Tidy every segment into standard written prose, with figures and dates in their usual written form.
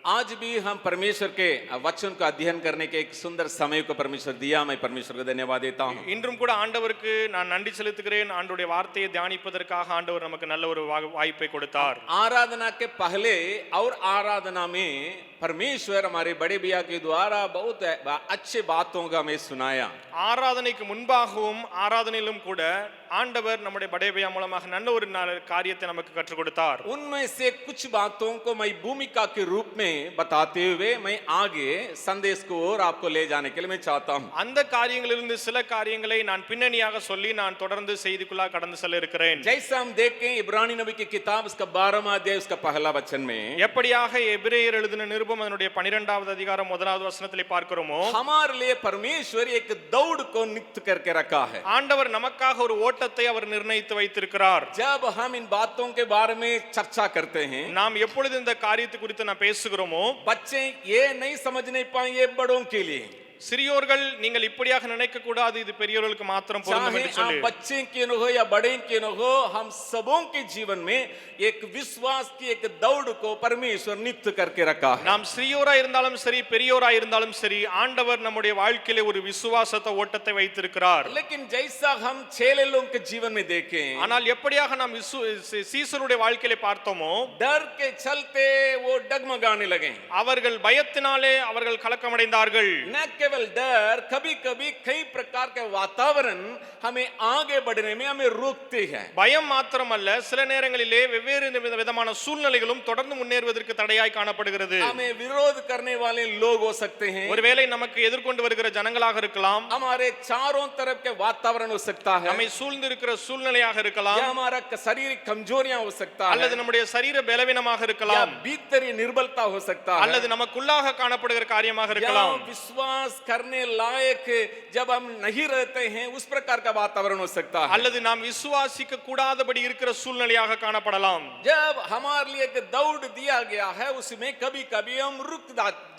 आज भी हम परमेश्वर के वचन को अध्ययन करने के एक सुंदर समय को परमेश्वर दिया. मैं परमेश्वर को धन्यवाद देता हूं. இன்றும் கூட ஆண்டவருக்கு நான் நன்றி செலுத்துகிறேன். ஆண்டவருடைய வார்த்தையை தியானிப்பதற்காக ஆண்டவர் நமக்கு நல்ல ஒரு வாய்ப்பை கொடுத்தார். आराधना के पहले और आराधना में परमेश्वर हमारे बड़े भैया के द्वारा बहुत अच्छे बातों का हमें सुनाया. ஆராதனைக்கு முன்பாகவும் ஆராதனையிலும் கூட ஆண்டவர் நம்முடைய படைபையா மூலமாக நல்ல ஒரு காரியத்தை நமக்கு கற்றுக் கொடுத்தார். उनमें से कुछ बातों को मैं भूमिका के रूप में बताते हुए मैं आगे संदेश को और आपको ले जाने के लिए मैं चाहता हूं. அந்த காரியங்களிலிருந்து சில காரியங்களை நான் பின்னணியாக சொல்லி நான் தொடர்ந்து செய்திக்குள்ள கடந்து செல்ல இருக்கிறேன். जैसा हम देखें इब्रानी नबी की किताब उसका 12वां अध्याय उसका पहला वचन में எப்படியாக எபிரேயர் எழுதின நிருபம் அதனுடைய 12வது அதிகாரம் 1வது வசனத்திலே பார்க்கிறோமோ, हमारे लिए परमेश्वर एक दौड़ को नियुक्त करके रखा है. ஆண்டவர் நமக்காக ஒரு ஓட்டத்தை அவர் நிர்ணயித்து வைத்திருக்கிறார். जब हम इन बातों के बारे में चर्चा करते हैं, நாம் எப்பொழுது இந்த காரியத்தை குறித்து நான் பேசுகிறோமோ, बच्चे ये नहीं समझ नहीं पाएंगे बड़ों के लिए. சிறியோர்கள் நீங்கள் இப்படியாக நினைக்க கூடாது, இது பெரியவர்களுக்கு மாத்திரம் பொருந்தும் என்று சொல்லி, बच्चे के न हो या बड़े के न हो, हम सबों के जीवन में एक विश्वास की एक दौड़ को परमेश्वर नियुक्त करके रखा है. நாம் சிறியோரா இருந்தாலும் சரி பெரியோரா இருந்தாலும் சரி ஆண்டவர் நம்முடைய வாழ்க்கையிலே ஒரு விசுவாசத்தை ஓட்டத்தை வைத்திருக்கிறார். लेकिन जैसा हम चेले लोगों के जीवन में देखें, ஆனால் எப்படியாக நாம் சீசருடைய வாழ்க்கையிலே பார்த்தோமோ, डर के चलते वो डगमगाने लगे. அவர்கள் பயத்தினாலே அவர்கள் கலக்கமடைந்தார்கள். न केवल डर, कभी कभी कई प्रकार के वातावरण हमें आगे बढ़ने में हमें रोकते हैं. பயம் மாத்திரமல்ல, சில நேரங்களிலே வெவ்வேறு விதமான சூழ்நிலைகளும் தொடர்ந்து முன்னேறுவதற்கு தடையாய் காணப்படுகிறது. हमें विरोध करने वाले लोग हो सकते हैं. ஒருவேளை நமக்கு எதிர்கொண்டு வருகிற ஜனங்களாக இருக்கலாம். हमारे चारों तरफ के वातावरण हो सकता है. நம்மை சூழ்ந்து இருக்கிற சூழ்நிலையாக இருக்கலாம். या हमारा शारीरिक कमजोरियां हो सकता है. அல்லது நம்முடைய சரீர பலவீனமாக या இருக்கலாம். भीतरी निर्बलता हो सकता है. அல்லது நமக்குள்ளாக காணப்படுகிற காரியமாக இருக்கலாம். विश्वास करने लायक जब हम नहीं रहते हैं उस प्रकार का वातावरण हो सकता है. அல்லது நாம் விசுவாசிக்க கூடாதபடி இருக்கிற சூழ்நிலையாக காணப்படலாம். जब हमारे लिए एक दौड़ दिया गया है उसमें कभी-कभी हम रुक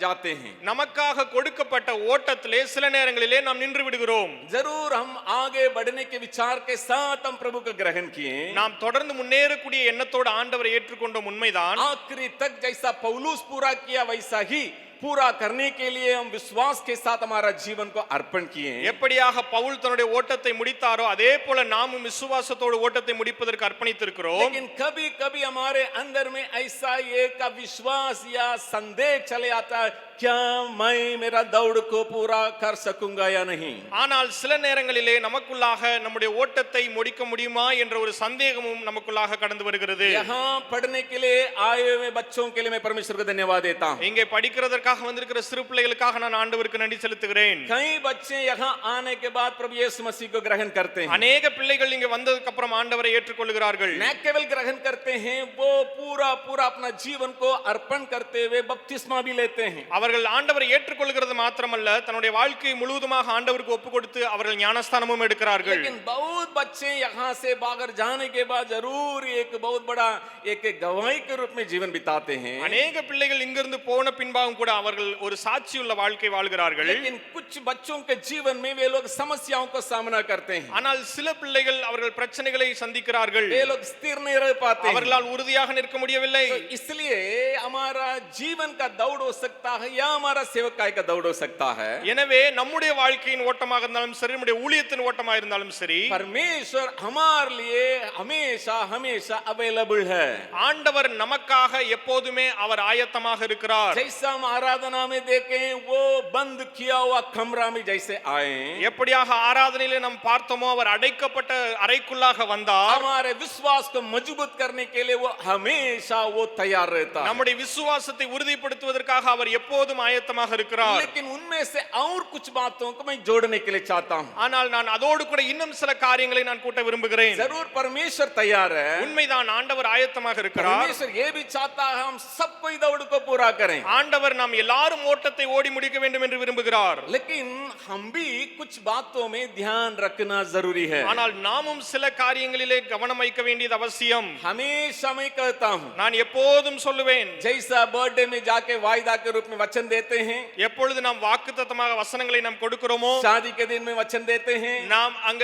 जाते हैं. நமக்காக கொடுக்கப்பட்ட ஓட்டத்திலே சில நேரங்களிலே நாம் நின்று விடுகிறோம். जरूर हम आगे बढ़ने के विचार के साथ हम प्रभु को ग्रहण किए. நாம் தொடர்ந்து முன்னேறக்கூடிய எண்ணத்தோடு ஆண்டவரை ஏற்றுக்கொண்டோம், உண்மைதான். आखिरी तक जैसा पौलुस पूरा किया वैसा ही पूरा करने के लिए हम विश्वास के साथ हमारा जीवन को अर्पण किए. எப்படியாக பவுல் தன்னுடைய ஓட்டத்தை முடித்தாரோ அதே போல நாமும் விசுவாசத்தோடு ஓட்டத்தை முடிப்பதற்கு அர்ப்பணித்திருக்கிறோம். लेकिन कभी-कभी हमारे अंदर में ऐसा एक विश्वास या संदेह चले आता है, क्या मैं मेरा दौड़ को पूरा कर सकूंगा या नहीं. ஆனால் சில நேரங்களிலே நமக்குள்ளாக நம்முடைய ஓட்டத்தை முடிக்க முடியுமா என்ற ஒரு சந்தேகமும் நமக்குள்ளாக கடந்து வருகிறது. यहाँ पढ़ने के लिए आए हुए बच्चों के लिए मैं परमेश्वर को धन्यवाद देता हूं. இங்கே படிக்கிறதற்காக வந்திருக்கிற சிறு பிள்ளைகளுக்காக நான் ஆண்டவருக்கு நன்றி செலுத்துகிறேன். कई बच्चे यहाँ आने के बाद प्रभु यीशु मसीह को ग्रहण करते हैं. अनेक பிள்ளைகள் இங்கே வந்ததுக்கு அப்புறம் ஆண்டவரை ஏற்றுக்கொள்கிறார்கள். न केवल ग्रहण करते हैं, वो पूरा अपना जीवन को अर्पण करते हुए बपतिस्मा भी लेते हैं. அவர்கள் ஆண்டவரை ஏற்றுக்கொள்கிறது மாத்திரமல்ல, தன்னுடைய வாழ்க்கை முழுவதுமாக ஆண்டவருக்கு ஒப்புக்கொடுத்து அவர்கள் ஞானஸ்தானமும் எடுக்கிறார்கள். लेकिन बहुत बच्चे यहाँ से बाहर जाने के बाद जरूर एक बहुत बड़ा एक गवाही के रूप में जीवन बिताते हैं. अनेक பிள்ளைகள் இங்கிருந்து போன பின்பாகவும் கூட அவர்கள் ஒரு சாட்சியுள்ள வாழ்க்கை வாழ்கிறார்கள். लेकिन कुछ बच्चों के जीवन में वे लोग समस्याओं को सामना करते हैं. ஆனால் சில பிள்ளைகள் அவர்கள் பிரச்சனைகளை சந்திக்கிறார்கள். वे लोग स्थिर नहीं रह पाते. அவர்களால் உறுதியாக நிற்க முடியவில்லை. तो इसलिए हमारा जीवन का दौड़ हो सकता है या हमारा सेवकाई का दौड़ हो सकता है. எனவே நம்முடைய வாழ்க்கையின் ஓட்டமாக இருந்தாலும் சரி, நம்முடைய ஊழியத்தின் ஓட்டமாக இருந்தாலும் சரி, परमेश्वर हमारे लिए हमेशा हमेशा अवेलेबल है. ஆண்டவர் நமக்காக எப்போதுமே அவர் ஆயத்தமாக இருக்கிறார். जैसा हम आराधना में देखें, वो बंद किया हुआ कमरा में जैसे आए, எப்படியாக ஆராதனையிலே நாம் பார்த்தோமோ அவர் அடைக்கப்பட்ட அறைக்குள்ளாக வந்தார். हमारे विश्वास को मजबूत करने के लिए वो हमेशा वो तैयार रहता है. நம்முடைய விசுவாசத்தை உறுதிப்படுத்துவதற்காக அவர் எப்போதும் ஆயத்தமாக இருக்கிறார். लेकिन उनमें से और कुछ बातों को मैं जोड़ने के लिए चाहता हूं. ஆனால் நான் அதோடு கூட இன்னும் சில காரியங்களை நான் கூட்ட விரும்புகிறேன். जरूर परमेश्वर तैयार है. உண்மைதான், ஆண்டவர் ஆயத்தமாக இருக்கிறார். परमेश्वर ये भी चाहता है हम सब कोई दौड़ को पूरा करें. ஆண்டவர் நாம் எல்லாரும் ஓட்டத்தை ஓடி முடிக்க வேண்டும் என்று விரும்புகிறார். लेकिन हम भी कुछ बातों में ध्यान रखना जरूरी है. ஆனால் நாமும் சில காரியங்களிலே கவனம் வைக்க வேண்டியது அவசியம். हमेशा मैं कहता हूं, நான் எப்போதும் சொல்லுவேன், जैसा बर्थडे में जाके वायदा के रूप में वचन देते हैं, எப்பொழுது நாம் வாக்குத்தத்தமாக வசனங்களை நாம் கொடுக்கிறோமோ, शादी के दिन में वचन देते हैं, நாம் அங்க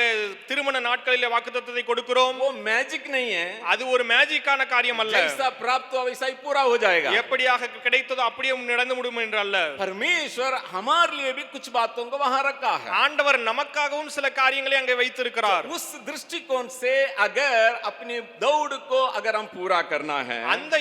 திருமண நாட்களிலே வாக்குத்தத்தத்தை கொடுக்கிறோம். वो मैजिक नहीं है, அது ஒரு மேஜிக்கான காரியம் அல்ல. जैसा प्राप्त हुआ वैसा ही पूरा हो जाएगा. எப்படியாக கிடைத்ததோ அப்படியே நடந்து முடியும் என்று அல்ல. परमेश्वर हमारे लिए भी कुछ बातों को वहां रखा है. ஆண்டவர் நமக்காகவும் சில காரியங்களை அங்கே வைத்திருக்கிறார். उस दृष्टिकोण से अगर अपनी दौड़ को अगर हम पूरा करना है, அந்த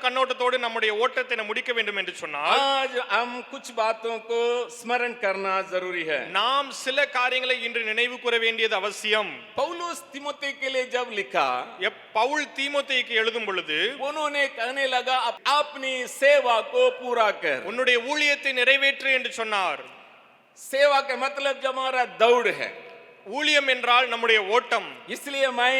கண்ணோட்டத்தோடு நம்முடைய ஓட்டத்தை நாம் முடிக்க வேண்டும் என்று சொன்னால், आज हम कुछ बातों को स्मरण करना जरूरी है. நாம் சில காரியங்களை இன்று நினைவு கூற வேண்டியது அவசியம். पौलुस तिमोथी के लिए जब लिखा, பவுல் தீமோத்தேயுக்கு எழுதும் பொழுது उन्होंने कहने लगा अपनी सेवा को पूरा कर. உன்னுடைய ஊழியத்தை நிறைவேற்று என்று சொன்னார். सेवा के मतलब जो हमारा दौड़ है, ஊழியம் என்றால் நம்முடைய ஓட்டம். इसलिए मैं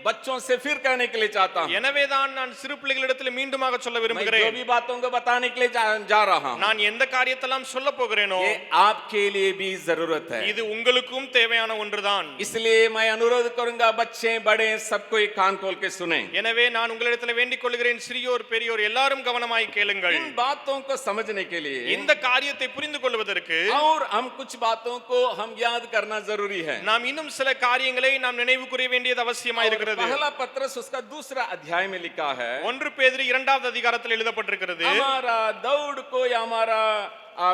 बच्चों से फिर कहने के लिए चाहता हूं, எனவேதான் நான் சிறு பிள்ளைகளிடத்தில் மீண்டுமாக சொல்ல मैं जो விரும்புகிறேன். भी बातों को बताने के लिए जा रहा हूं, நான் எந்த காரியத்தெல்லாம் சொல்ல போகிறேனோ ये आपके लिए भी जरूरत है. இது உங்களுக்கும் தேவையான ஒன்றுதான். इसलिए मैं अनुरोध करूंगा, बच्चे बड़े सबको एक कान खोल के सुने. எனவே நான் உங்களிடத்தில் வேண்டிக் கொள்கிறேன், சிறியோர் பெரியோர் எல்லாரும் கவனமாய் கேளுங்கள். इन बातों को समझने के लिए இந்த காரியத்தை புரிந்து கொள்வதற்கு और हम कुछ बातों को हम याद करना जरूरी है. நாம் இன்னும் சில காரியங்களை நாம் நினைவு கூற வேண்டியது அவசியமாக இருக்கிறது. पहला पत्रस उसका दूसरा अध्याय में लिखा है, 1 பேதுரு 2வது அதிகாரத்தில் எழுதப்பட்டிருக்கிறது, हमारा दौड़ को या हमारा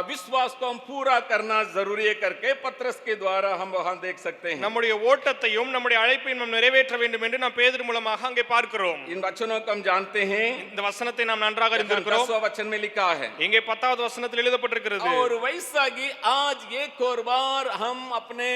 विश्वास को हम पूरा करना जरूरी है करके पत्रस के द्वारा हम वहां देख सकते हैं. நம்முடைய ஓட்டத்தையும் நம்முடைய அழைப்பையும் நாம் நிறைவேற்ற வேண்டும் என்று நாம் பேதுரு மூலமாக அங்கே பார்க்கிறோம். इन वचनों को हम जानते हैं, இந்த வசனத்தை நாம் நன்றாக அறிந்திருக்கிறோம். 10वां वचन में लिखा है, இங்கே 10வது வசனத்தில் எழுதப்பட்டிருக்கிறது, और वैसा ही आज एक और बार हम अपने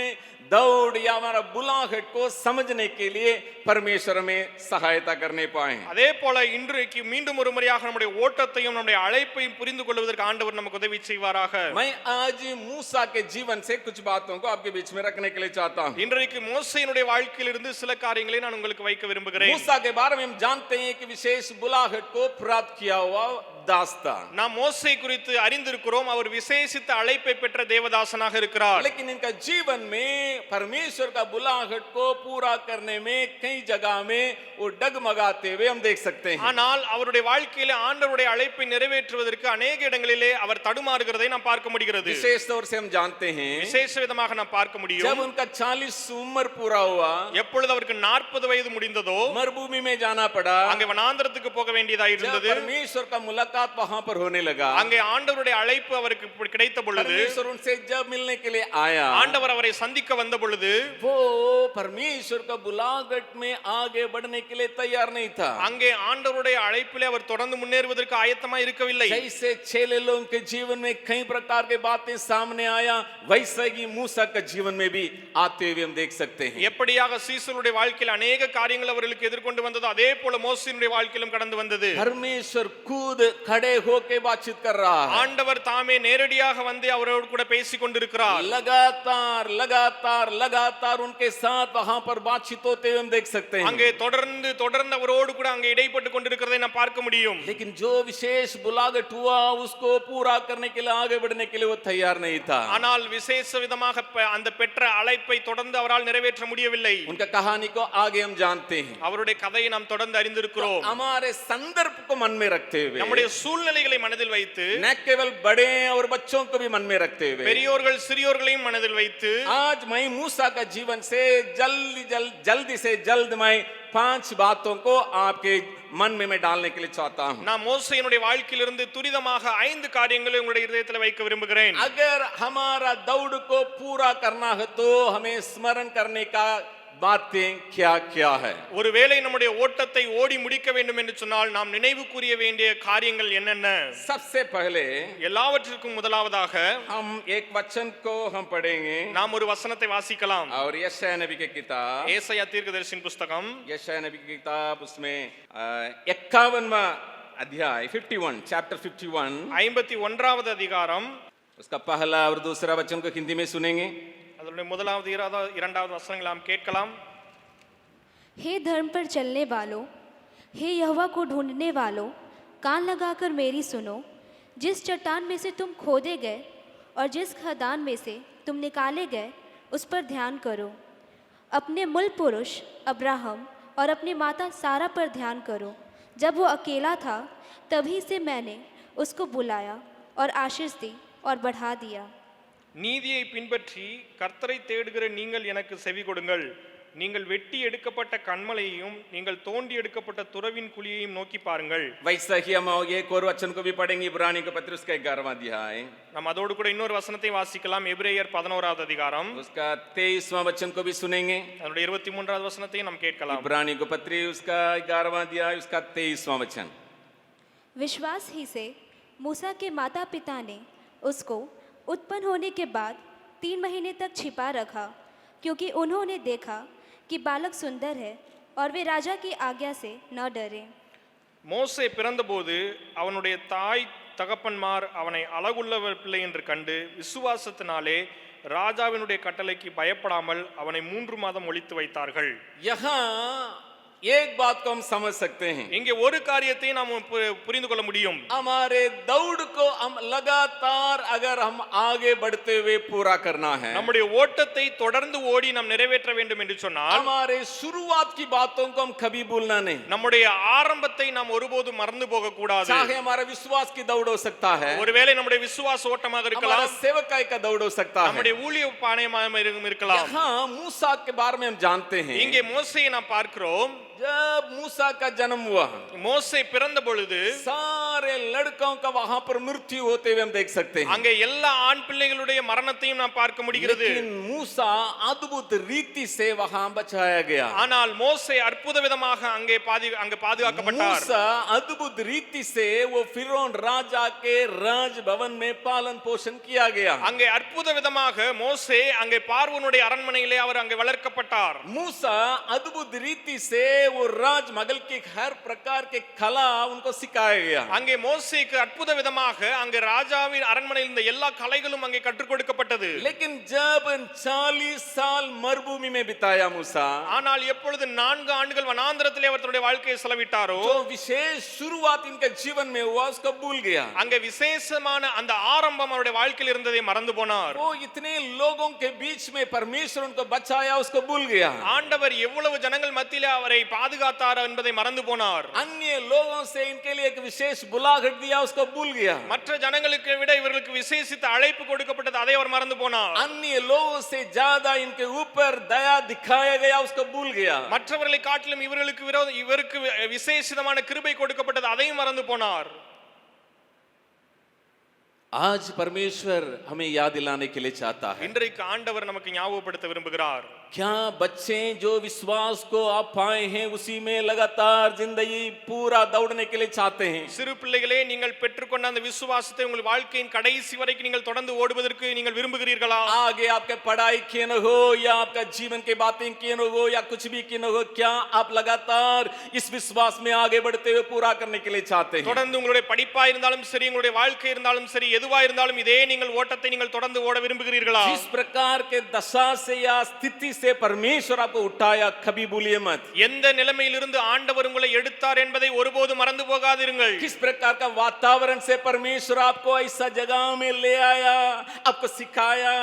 दौड़ या हमारा बुलाहट को समझने के लिए परमेश्वर में सहायता करने पाए. அதே போல இன்றைக்கு மீண்டும் ஒரு முறையாக நம்முடைய ஓட்டத்தையும் நம்முடைய அழைப்பையும் புரிந்து கொள்வதற்கு ஆண்டவர் நமக்கு உதவி செய்வாராக. मैं आज मूसा के जीवन से कुछ बातों को आपके बीच में रखने के लिए चाहता हूं. இன்றைக்கு மோசேயினுடைய வாழ்க்கையிலிருந்து சில காரியங்களை நான் உங்களுக்கு வைக்க விரும்புகிறேன். मूसा के बारे में हम जानते हैं कि विशेष बुलाहट को प्राप्त किया हुआ दास्ता. நாம் மோசே குறித்து அறிந்திருக்கிறோம், அவர் விசேஷித்த அழைப்பை பெற்ற தேவதாசனாக இருக்கிறார். लेकिन इनका जीवन में परमेश्वर का बुलाहट को पूरा करने में कई जगह में वो डगमगाते हुए हम देख सकते हैं. ஆனால் அவருடைய வாழ்க்கையிலே ஆண்டவருடைய அழைப்பை நிறைவேற்றுவதற்கு अनेक இடங்களிலே அவர் தடுமாறுகிறதை நாம் பார்க்க முடிகிறது. विशेष तौर से हम जानते हैं, விசேஷ விதமாக நாம் பார்க்க முடியும், जब उनका 40 उम्र पूरा हुआ, எப்பொழுது அவருக்கு 40 வயது முடிந்ததோ मरुभूमि में जाना पड़ा, அங்கே வனாந்தரத்துக்கு போக வேண்டியதாக जब இருந்தது. परमेश्वर का मुलाकात वहां पर होने लगा, அங்கே ஆண்டவருடைய அழைப்பு அவருக்கு கிடைத்த பொழுது, परमेश्वर उनसे जब मिलने के लिए आया, ஆண்டவர் அவரை சந்திக்க வந்த பொழுது, वो परमेश्वर का बुलाहट में आगे बढ़ने के लिए तैयार नहीं था. அங்கே ஆண்டவருடைய அழைப்பிலே அவர் தொடர்ந்து முன்னேறுவதற்கு ஆயத்தமாக இருக்கவில்லை. जैसे छेले लोगों के जीवन में कई प्रकार के बातें सामने आया, वैसे ही मूसा का जीवन में भी आते हुए हम देख सकते हैं. எப்படியாக சீசருடைய வாழ்க்கையில் अनेक காரியங்கள் அவர்களுக்கு எதிர்கொண்டு வந்ததோ அதே போல மோசேயினுடைய வாழ்க்கையிலும் கடந்து வந்தது. परमेश्वर खुद खड़े होके बातचीत कर रहा है, ஆண்டவர் தாமே நேரடியாக வந்து அவரோடு கூட பேசிக் கொண்டிருக்கிறார். लगातार लगातार लगातार उनके साथ वहां पर बातचीत होते हुए हम देख सकते हैं. அங்கே தொடர்ந்து அவரோடு கூட அங்கே இடைப்பட்டு கொண்டிருக்கிறதை நாம் பார்க்க முடியும். लेकिन जो विशेष बुलाहट हुआ उसको पूरा करने के लिए आगे बढ़ने के लिए वो तैयार नहीं था. ஆனால் விசேஷ விதமாக அந்த பெற்ற அழைப்பை தொடர்ந்து அவரால் நிறைவேற்ற முடியவில்லை. उनका कहानी को आगे हम जानते हैं. அவருடைய கதையை நாம் தொடர்ந்து அறிந்திருக்கிறோம். हमारे संदर्भ को मन में रखते हुए, நம்முடைய சூழ்நிலைகளை மனதில் வைத்து, न केवल बड़े और बच्चों को भी मन में रखते हुए, பெரியோர்கள் சிறியோர்களையும் மனதில் வைத்து, आज मैं मूसा का जीवन से जल्दी से जल्द मैं 5 बातों को आपके मन में मैं डालने के लिए चाहता हूं. நான் மோசேயினுடைய வாழ்க்கையிலிருந்து துரிதமாக 5 காரியங்களை உங்களுடைய இதயத்தில் வைக்க விரும்புகிறேன். अगर हमारा दौड़ को पूरा करना है तो हमें स्मरण करने का बातें क्या क्या है. ஒருவேளை நம்முடைய ஓட்டத்தை ஓடி முடிக்க வேண்டும் என்று சொன்னால் நாம் நினைவு கூறிய வேண்டிய காரியங்கள் என்னென்ன? सबसे पहले எல்லாவற்றிற்கும் முதலாவதாக हम एक वचन को हम पढ़ेंगे, நாம் ஒரு வசனத்தை வாசிக்கலாம். और यशायाह नबी की किताब, ஏசாயா தீர்க்கதரிசியின் पुस्तकम, यशायाह नबी की किताब, उसमें 51वां अध्याय 51 चैप्टर 51, 51வது அதிகாரம், उसका पहला और दूसरा वचन को हिंदी में सुनेंगे. அதனுடைய முதலாவது இரண்டாவது வசனங்களை நாம் கேட்கலாம். हे धर्म पर चलने वालों, हे यहोवा को ढूंढने वालों, कान लगाकर मेरी सुनो. जिस चट्टान में से तुम खोदे गए और जिस खदान में से तुम निकाले गए उस पर ध्यान करो. अपने मूल पुरुष अब्राहम और अपनी माता सारा पर ध्यान करो. जब वो अकेला था तभी से मैंने उसको बुलाया और आशीष दी और बढ़ा दिया। நீதியை பின்பற்றி கர்த்தரை தேடுகிற நீங்கள் எனக்கு செவி கொடுங்கள். நீங்கள் வெட்டி எடுக்கப்பட்ட கன்மலையையும் நீங்கள் தோண்டி எடுக்கப்பட்ட துறவின் குழியையும் நோக்கி பாருங்கள். वैसा ही हम एक और वचन को भी पढ़ेंगे, इब्रानी का पत्र उसका 11वां अध्याय, நாம் அதோடு கூட இன்னொரு வசனத்தை வாசிக்கலாம். எபிரேயர் 11வது அதிகாரம் उसका 23वां वचन को भी सुनेंगे. அதனுடைய 23வது வசனத்தையும் நாம் கேட்கலாம். इब्रानी को पत्री उसका 11वां अध्याय उसका 23वां वचन। विश्वास ही से मूसा के माता पिता ने उसको उत्पन्न होने के बाद 3 महीने तक छिपा रखा, क्योंकि उन्होंने देखा कि बालक सुंदर है और वे राजा की आज्ञा से न डरे। மோசே பிறந்தபோது அவனுடைய தாய் தகப்பன்மார் அவனை அழகுள்ளவர் பிள்ளை என்று கண்டு விசுவாசத்தினாலே ராஜாவினுடைய கட்டளைக்கு பயப்படாமல் அவனை 3 மாதம் ஒளித்து வைத்தார்கள். यहाँ एक बात को हम समझ सकते हैं, இங்கே ஒரு காரியத்தை நாம் புரிந்து கொள்ள முடியும். हमारे दौड़ को हम लगातार अगर हम आगे बढ़ते हुए पूरा करना है, நம்முடைய ஓட்டத்தை தொடர்ந்து ஓடி நாம் நிறைவேற்ற வேண்டும் என்று சொன்னால் हमारे शुरुआत की बातों को हम कभी भूलना नहीं। நம்முடைய ஆரம்பத்தை நாம் ஒருபோதும் மறந்து போக கூடாது. चाहे हमारा विश्वास की दौड़ हो सकता है, ஒருவேளை நம்முடைய விசுவாச ஓட்டமாக हमारा இருக்கலாம், सेवकाई का दौड़ हो सकता है। நம்முடைய ஊழிய பாணையமாக இருக்கலாம். यहाँ मूसा के बारे में हम जानते हैं, இங்கே மோசேயை நாம் பார்க்கிறோம். जब मूसा का जन्म हुआ மோசே பிறந்த பொழுது सारे लड़कों का वहां पर मृत्यु होते हुए हम देख सकते हैं, அங்கே எல்லா ஆண் பிள்ளைகளுடைய மரணத்தையும் நாம் பார்க்க முடிகிறது. लेकिन मूसा अद्भुत रीति से वहां बचाया गया। ஆனால் மோசே அற்புத விதமாக அங்கே பாதுகாக்கப்பட்டார். मूसा अद्भुत रीति से वो फिरौन राजा के राजभवन में पालन पोषण किया गया। அங்கே அற்புத விதமாக மோசே அங்கே பார்வோனுடைய அரண்மனையிலே அவர் அங்கே வளர்க்கப்பட்டார். मूसा अद्भुत रीति से वो राजमहल की हर प्रकार के कला उनको सिखाया गया। அங்கே மோசேக்கு அற்புத விதமாக அங்கே ராஜாவின் அரண்மனையில் இருந்த எல்லா கலைகளும் அங்கே கற்றுக் கொடுக்கப்பட்டது. लेकिन जब 40 साल मरुभूमि में बिताया मूसा, ஆனால் எப்பொழுது 4 ஆண்டுகள் வனாந்தரத்திலே அவர் தன்னுடைய வாழ்க்கையை செலவிட்டாரோ जो विशेष शुरुआत इनके जीवन में हुआ उसको भूल गया। அங்கே விசேஷமான அந்த ஆரம்பம் அவருடைய வாழ்க்கையில் இருந்ததை மறந்து போனார். वो इतने लोगों के बीच में परमेश्वर उनको बचाया उसको भूल गया। ஆண்டவர் எவ்வளவு ஜனங்கள் மத்தியிலே அவரை பாதுகாத்தார் என்பதை மறந்து போனார். अन्य लोगों से इनके लिए एक विशेष बुलाहट दिया उसको भूल गया। மற்ற ஜனங்களுக்கு விட இவர்களுக்கு விசேஷித்த அழைப்பு கொடுக்கப்பட்டது, அதை அவர் மறந்து போனார். अन्य लोगों से ज्यादा इनके ऊपर दया दिखाया गया उसको भूल गया। மற்றவர்களை காட்டிலும் இவருக்கு விசேஷமான கிருபை கொடுக்கப்பட்டது, அதையும் மறந்து போனார். आज परमेश्वर हमें याद दिलाने के लिए चाहता है, இன்றைக்கு ஆண்டவர் நமக்கு ஞாபகப்படுத்த விரும்புகிறார். क्या बच्चे जो विश्वास को आप पाए हैं उसी में लगातार जिंदगी पूरा दौड़ने के लिए चाहते हैं? சிறு பிள்ளைகளே, நீங்கள் பெற்றுக்கொண்ட அந்த விசுவாசத்தை உங்கள் வாழ்க்கையின் கடைசி வரைக்கும் நீங்கள் தொடர்ந்து ஓடுவதற்கு நீங்கள் விரும்புகிறீர்களா? आगे आपके पढ़ाई किए न हो या आपका जीवन के बातें किए न हो या कुछ भी किए न हो, क्या आप लगातार इस विश्वास में आगे बढ़ते हुए पूरा करने के लिए चाहते हैं? தொடர்ந்து உங்களுடைய படிப்பா இருந்தாலும் சரி, உங்களுடைய வாழ்க்கை இருந்தாலும் சரி, எதுவா இருந்தாலும் இதே நீங்கள் ஓட்டத்தை நீங்கள் தொடர்ந்து ஓட விரும்புகிறீர்களா? जिस प्रकार के दशा से या स्थिति से परमेश्वर आपको उठाया कभी भूलिए मत। எந்த நிலைமையிலிருந்து ஆண்டவர் உங்களை எடுத்தார் என்பதை ஒருபோதும் மறந்து போகாதீர்கள். किस प्रकार का वातावरण से परमेश्वर आपको ऐसा जगह में ले आया, आपको सिखाया,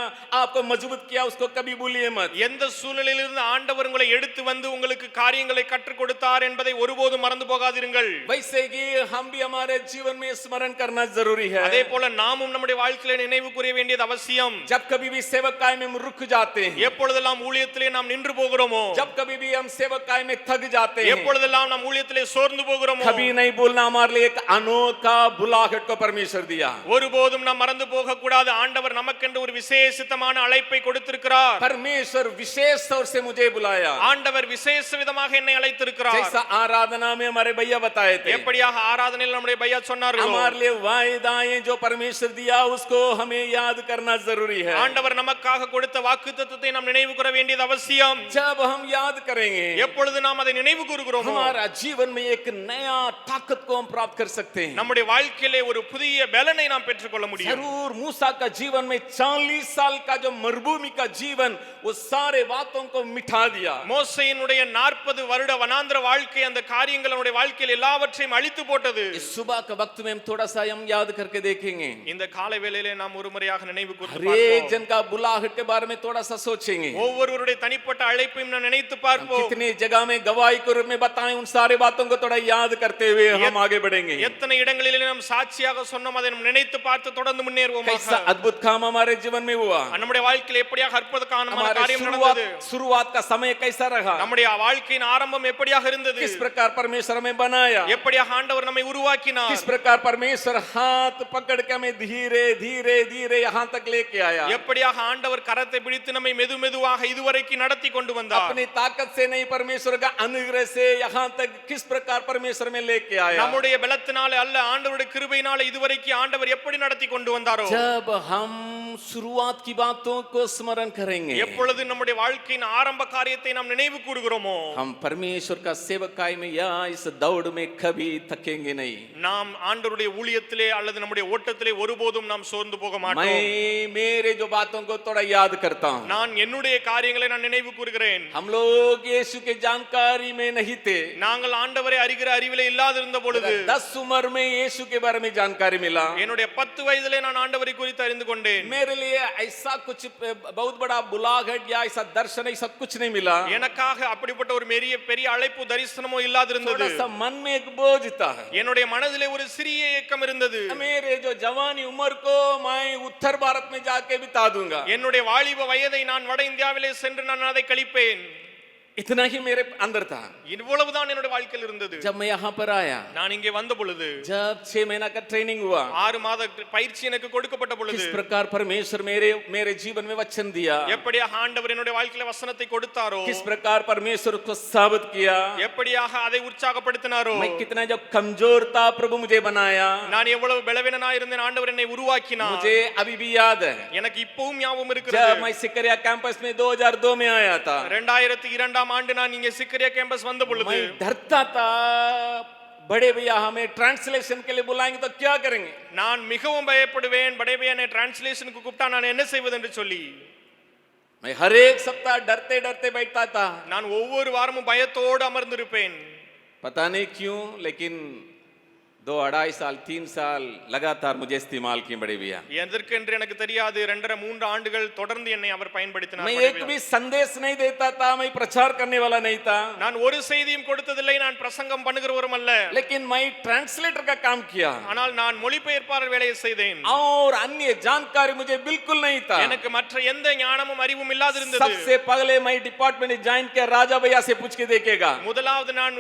आपको मजबूत किया, उसको कभी भूलिए मत। எந்த சூழ்நிலையிலிருந்து ஆண்டவர் உங்களை எடுத்து வந்து உங்களுக்கு காரியங்களை கற்றுக் கொடுத்தார் என்பதை ஒருபோதும் மறந்து போகாதீர்கள். वैसे ही हम भी हमारे जीवन में स्मरण करना जरूरी है। அதே போல நாமும் நம்முடைய வாழ்க்கையில நினைவு கூற வேண்டியது அவசியம். जब कभी भी सेवकाई में हम रुक जाते हैं, எப்பொழுதெல்லாம் ஊழியத்திலே நாம் நின்று போகிறோமோ, जब कभी भी हम सेवकाई में थक जाते हैं, எப்பொழுதெல்லாம் நாம் ஊழியத்திலே சோர்ந்து போகிறோமோ, कभी नहीं भूलना हमारे लिए एक अनोखा बुलाहट को परमेश्वर दिया। ஒருபோதும் நாம் மறந்து போக கூடாது. ஆண்டவர் நமக்கென்று ஒரு விசேஷித்தமான அழைப்பை கொடுத்திருக்கிறார். परमेश्वर विशेष तौर से मुझे बुलाया। ஆண்டவர் விசேஷ விதமாக என்னை அழைத்திருக்கிறார். जैसा आराधना में हमारे भैया बताए थे, எப்படியாக ஆராதனையில் நம்முடைய பையா சொன்னார்கள், हमारे लिए वायदाएं जो परमेश्वर दिया उसको हमें याद करना जरूरी है। ஆண்டவர் நமக்காக கொடுத்த வாக்குத்தத்தத்தை நாம் நினைவு கூற வேண்டியது அவசியம். जब हम याद करेंगे, எப்பொழுது நாம் அதை நினைவு கூறுகிறோமோ, हमारा जीवन में एक नया ताकत को हम प्राप्त कर सकते हैं। நம்முடைய வாழ்க்கையிலே ஒரு புதிய பலனை நாம் பெற்றுக்கொள்ள முடியும். जरूर मूसा का जीवन में 40 साल का जो मरुभूमि का जीवन वो सारे बातों को मिटा दिया। மோசேயினுடைய 40 வருட வனாந்திர வாழ்க்கை அந்த காரியங்கள் அவருடைய வாழ்க்கையில் எல்லாவற்றையும் அழித்து போட்டது. इस सुबह के वक्त में हम थोड़ा सा हम याद करके देखेंगे, இந்த காலை வேளையிலே நாம் ஒரு முறையாக நினைவு हर கூர்ந்து एक பார்ப்போம். जन का बुलाहट के बारे में थोड़ा सा सोचेंगे। ஒவ்வொருவருடைய தனிப்பட்ட அழைப்பையும் நாம் நினைத்து பார்ப்போம். कितनी जगह में गवाही के रूप में बताएं, उन सारे बातों को थोड़ा याद करते हुए हम आगे बढ़ेंगे। எத்தனை இடங்களிலே நாம் சாட்சியாக சொன்னோம், அதை நாம் நினைத்து பார்த்து தொடர்ந்து முன்னேறுவோம். कैसा अद्भुत काम हमारे जीवन में हुआ, நம்முடைய வாழ்க்கையில் எப்படியாக அற்புதமான हमारे காரியம் நடந்தது, शुरुआत का समय कैसा रहा, நம்முடைய வாழ்க்கையின் ஆரம்பம் எப்படியாக இருந்தது, किस प्रकार परमेश्वर हमें बनाया, எப்படியாக ஆண்டவர் நம்மை உருவாக்கினார், किस प्रकार परमेश्वर हाथ पकड़ के हमें धीरे धीरे धीरे यहाँ तक लेके आया, எப்படியாக ஆண்டவர் கரத்தை பிடித்து நம்மை மெதுமெதுவாக இதுவரைக்கும் நடத்தி கொண்டு வந்தார். अपनी ताकत से नहीं, परमेश्वर का अनुग्रह से यहाँ तक किस प्रकार परमेश्वर में लेके आया। நம்முடைய பலத்தினாலே அல்ல, ஆண்டவருடைய கிருபையினாலே இதுவரைக்கும் ஆண்டவர் எப்படி நடத்தி கொண்டு வந்தாரோ. जब हम शुरुआत की बातों को स्मरण करेंगे, எப்பொழுது நம்முடைய வாழ்க்கையின் ஆரம்ப காரியத்தை நாம் நினைவு கூறுகிறோமோ, हम परमेश्वर का सेवकाई में या इस दौड़ में कभी थकेंगे नहीं। நாம் ஆண்டவருடைய ஊழியத்திலே அல்லது நம்முடைய ஓட்டத்திலே ஒருபோதும் நாம் சோர்ந்து போக மாட்டோம். मैं मेरे जो बातों को थोड़ा याद करता हूँ, நான் என்னுடைய காரியங்களை நான் நினைவு கூறுகிறேன். हम लोग यीशु के जानकारी में नहीं थे, நாங்கள் ஆண்டவரை அறிகிற அறிவிலே இல்லாதிருந்த பொழுது 10 उम्र में यीशु के बारे में जानकारी मिला। என்னுடைய 10 வயதிலே நான் ஆண்டவரை குறித்து அறிந்து கொண்டேன். मेरे लिए ऐसा कुछ बहुत बड़ा बुलाहट या ऐसा दर्शन ऐसा कुछ नहीं मिला। எனக்காக அப்படிப்பட்ட ஒரு பெரிய அழைப்பு தரிசனமோ இல்லாதிருந்தது. थोड़ा सा मन में एक बोझ था, என்னுடைய மனதிலே ஒரு சிறிய ஏக்கம் இருந்தது. मेरे जो जवानी उम्र को मैं उत्तर भारत में जाके बिता दूंगा, என்னுடைய வாலிப வயதை நான் வட இந்தியாவிலே சென்று நான் அதை கழிப்பேன். इतना ही मेरे अंदर था। இவ்வளவுதான் என்னுடைய வாழ்க்கையில் இருந்தது. जब मैं यहाँ पर आया, நான் இங்கே வந்த பொழுது, जब 6 महीना का ट्रेनिंग हुआ, 6 மாத பயிற்சி எனக்கு கொடுக்கப்பட்ட பொழுது, किस प्रकार परमेश्वर मेरे जीवन में वचन दिया, எப்படியாக ஆண்டவர் என்னுடைய வாழ்க்கையில வசனத்தை கொடுத்தாரோ, किस प्रकार परमेश्वर उसको साबित किया, எப்படியாக அதை உற்சாகப்படுத்தினாரோ, मैं कितना जब कमजोर था प्रभु मुझे बनाया, நான் எவ்வளவு பலவீனனா இருந்தேன் ஆண்டவர் என்னை உருவாக்கினார். मुझे अभी भी याद है எனக்கு இப்பவும் ஞாபகம் जब இருக்கிறது. मैं सिकरिया कैंपस में 2002 में आया था, 2002 ஆண்டு நான் இங்கே சிக்கரியா கேம்பஸ் வந்த பொழுது मैं डरता था, बड़े भैया हमें ट्रांसलेशन के लिए बुलाएंगे तो क्या करेंगे। நான் மிகவும் பயப்படுவேன், படே பையா என்னை டிரான்ஸ்லேஷனுக்கு கூப்பிட்டா நான் என்ன செய்வது என்று சொல்லி मैं हर एक सप्ताह डरते डरते बैठता था। நான் ஒவ்வொரு வாரமும் பயத்தோடு அமர்ந்திருப்பேன். पता नहीं क्यों, लेकिन 2-2.5 साल 3 साल लगातार मुझे इस्तेमाल किए बड़े भैया। எதற்கு என்று எனக்கு தெரியாது. 2.5-3 ஆண்டுகள் தொடர்ந்து என்னை அவர் பயன்படுத்தினார். मैं एक भी संदेश नहीं देता था, मैं प्रचार करने वाला नहीं था, நான் ஒரு செய்தியும் கொடுத்ததில்லை, நான் பிரசங்கம் பண்ணுகிறவரும் அல்ல. लेकिन मैं ट्रांसलेटर का काम किया ஆனால் நான் மொழிபெயர்ப்பாளர் வேலையை செய்தேன். और अन्य जानकारी मुझे बिल्कुल नहीं था। எனக்கு மற்ற எந்த ஞானமும் அறிவும் இல்லாதிருந்தது. सबसे पहले मैं डिपार्टमेंट ज्वाइन किया, राजा भैया से पूछ के देखेगा। முதலாவது நான்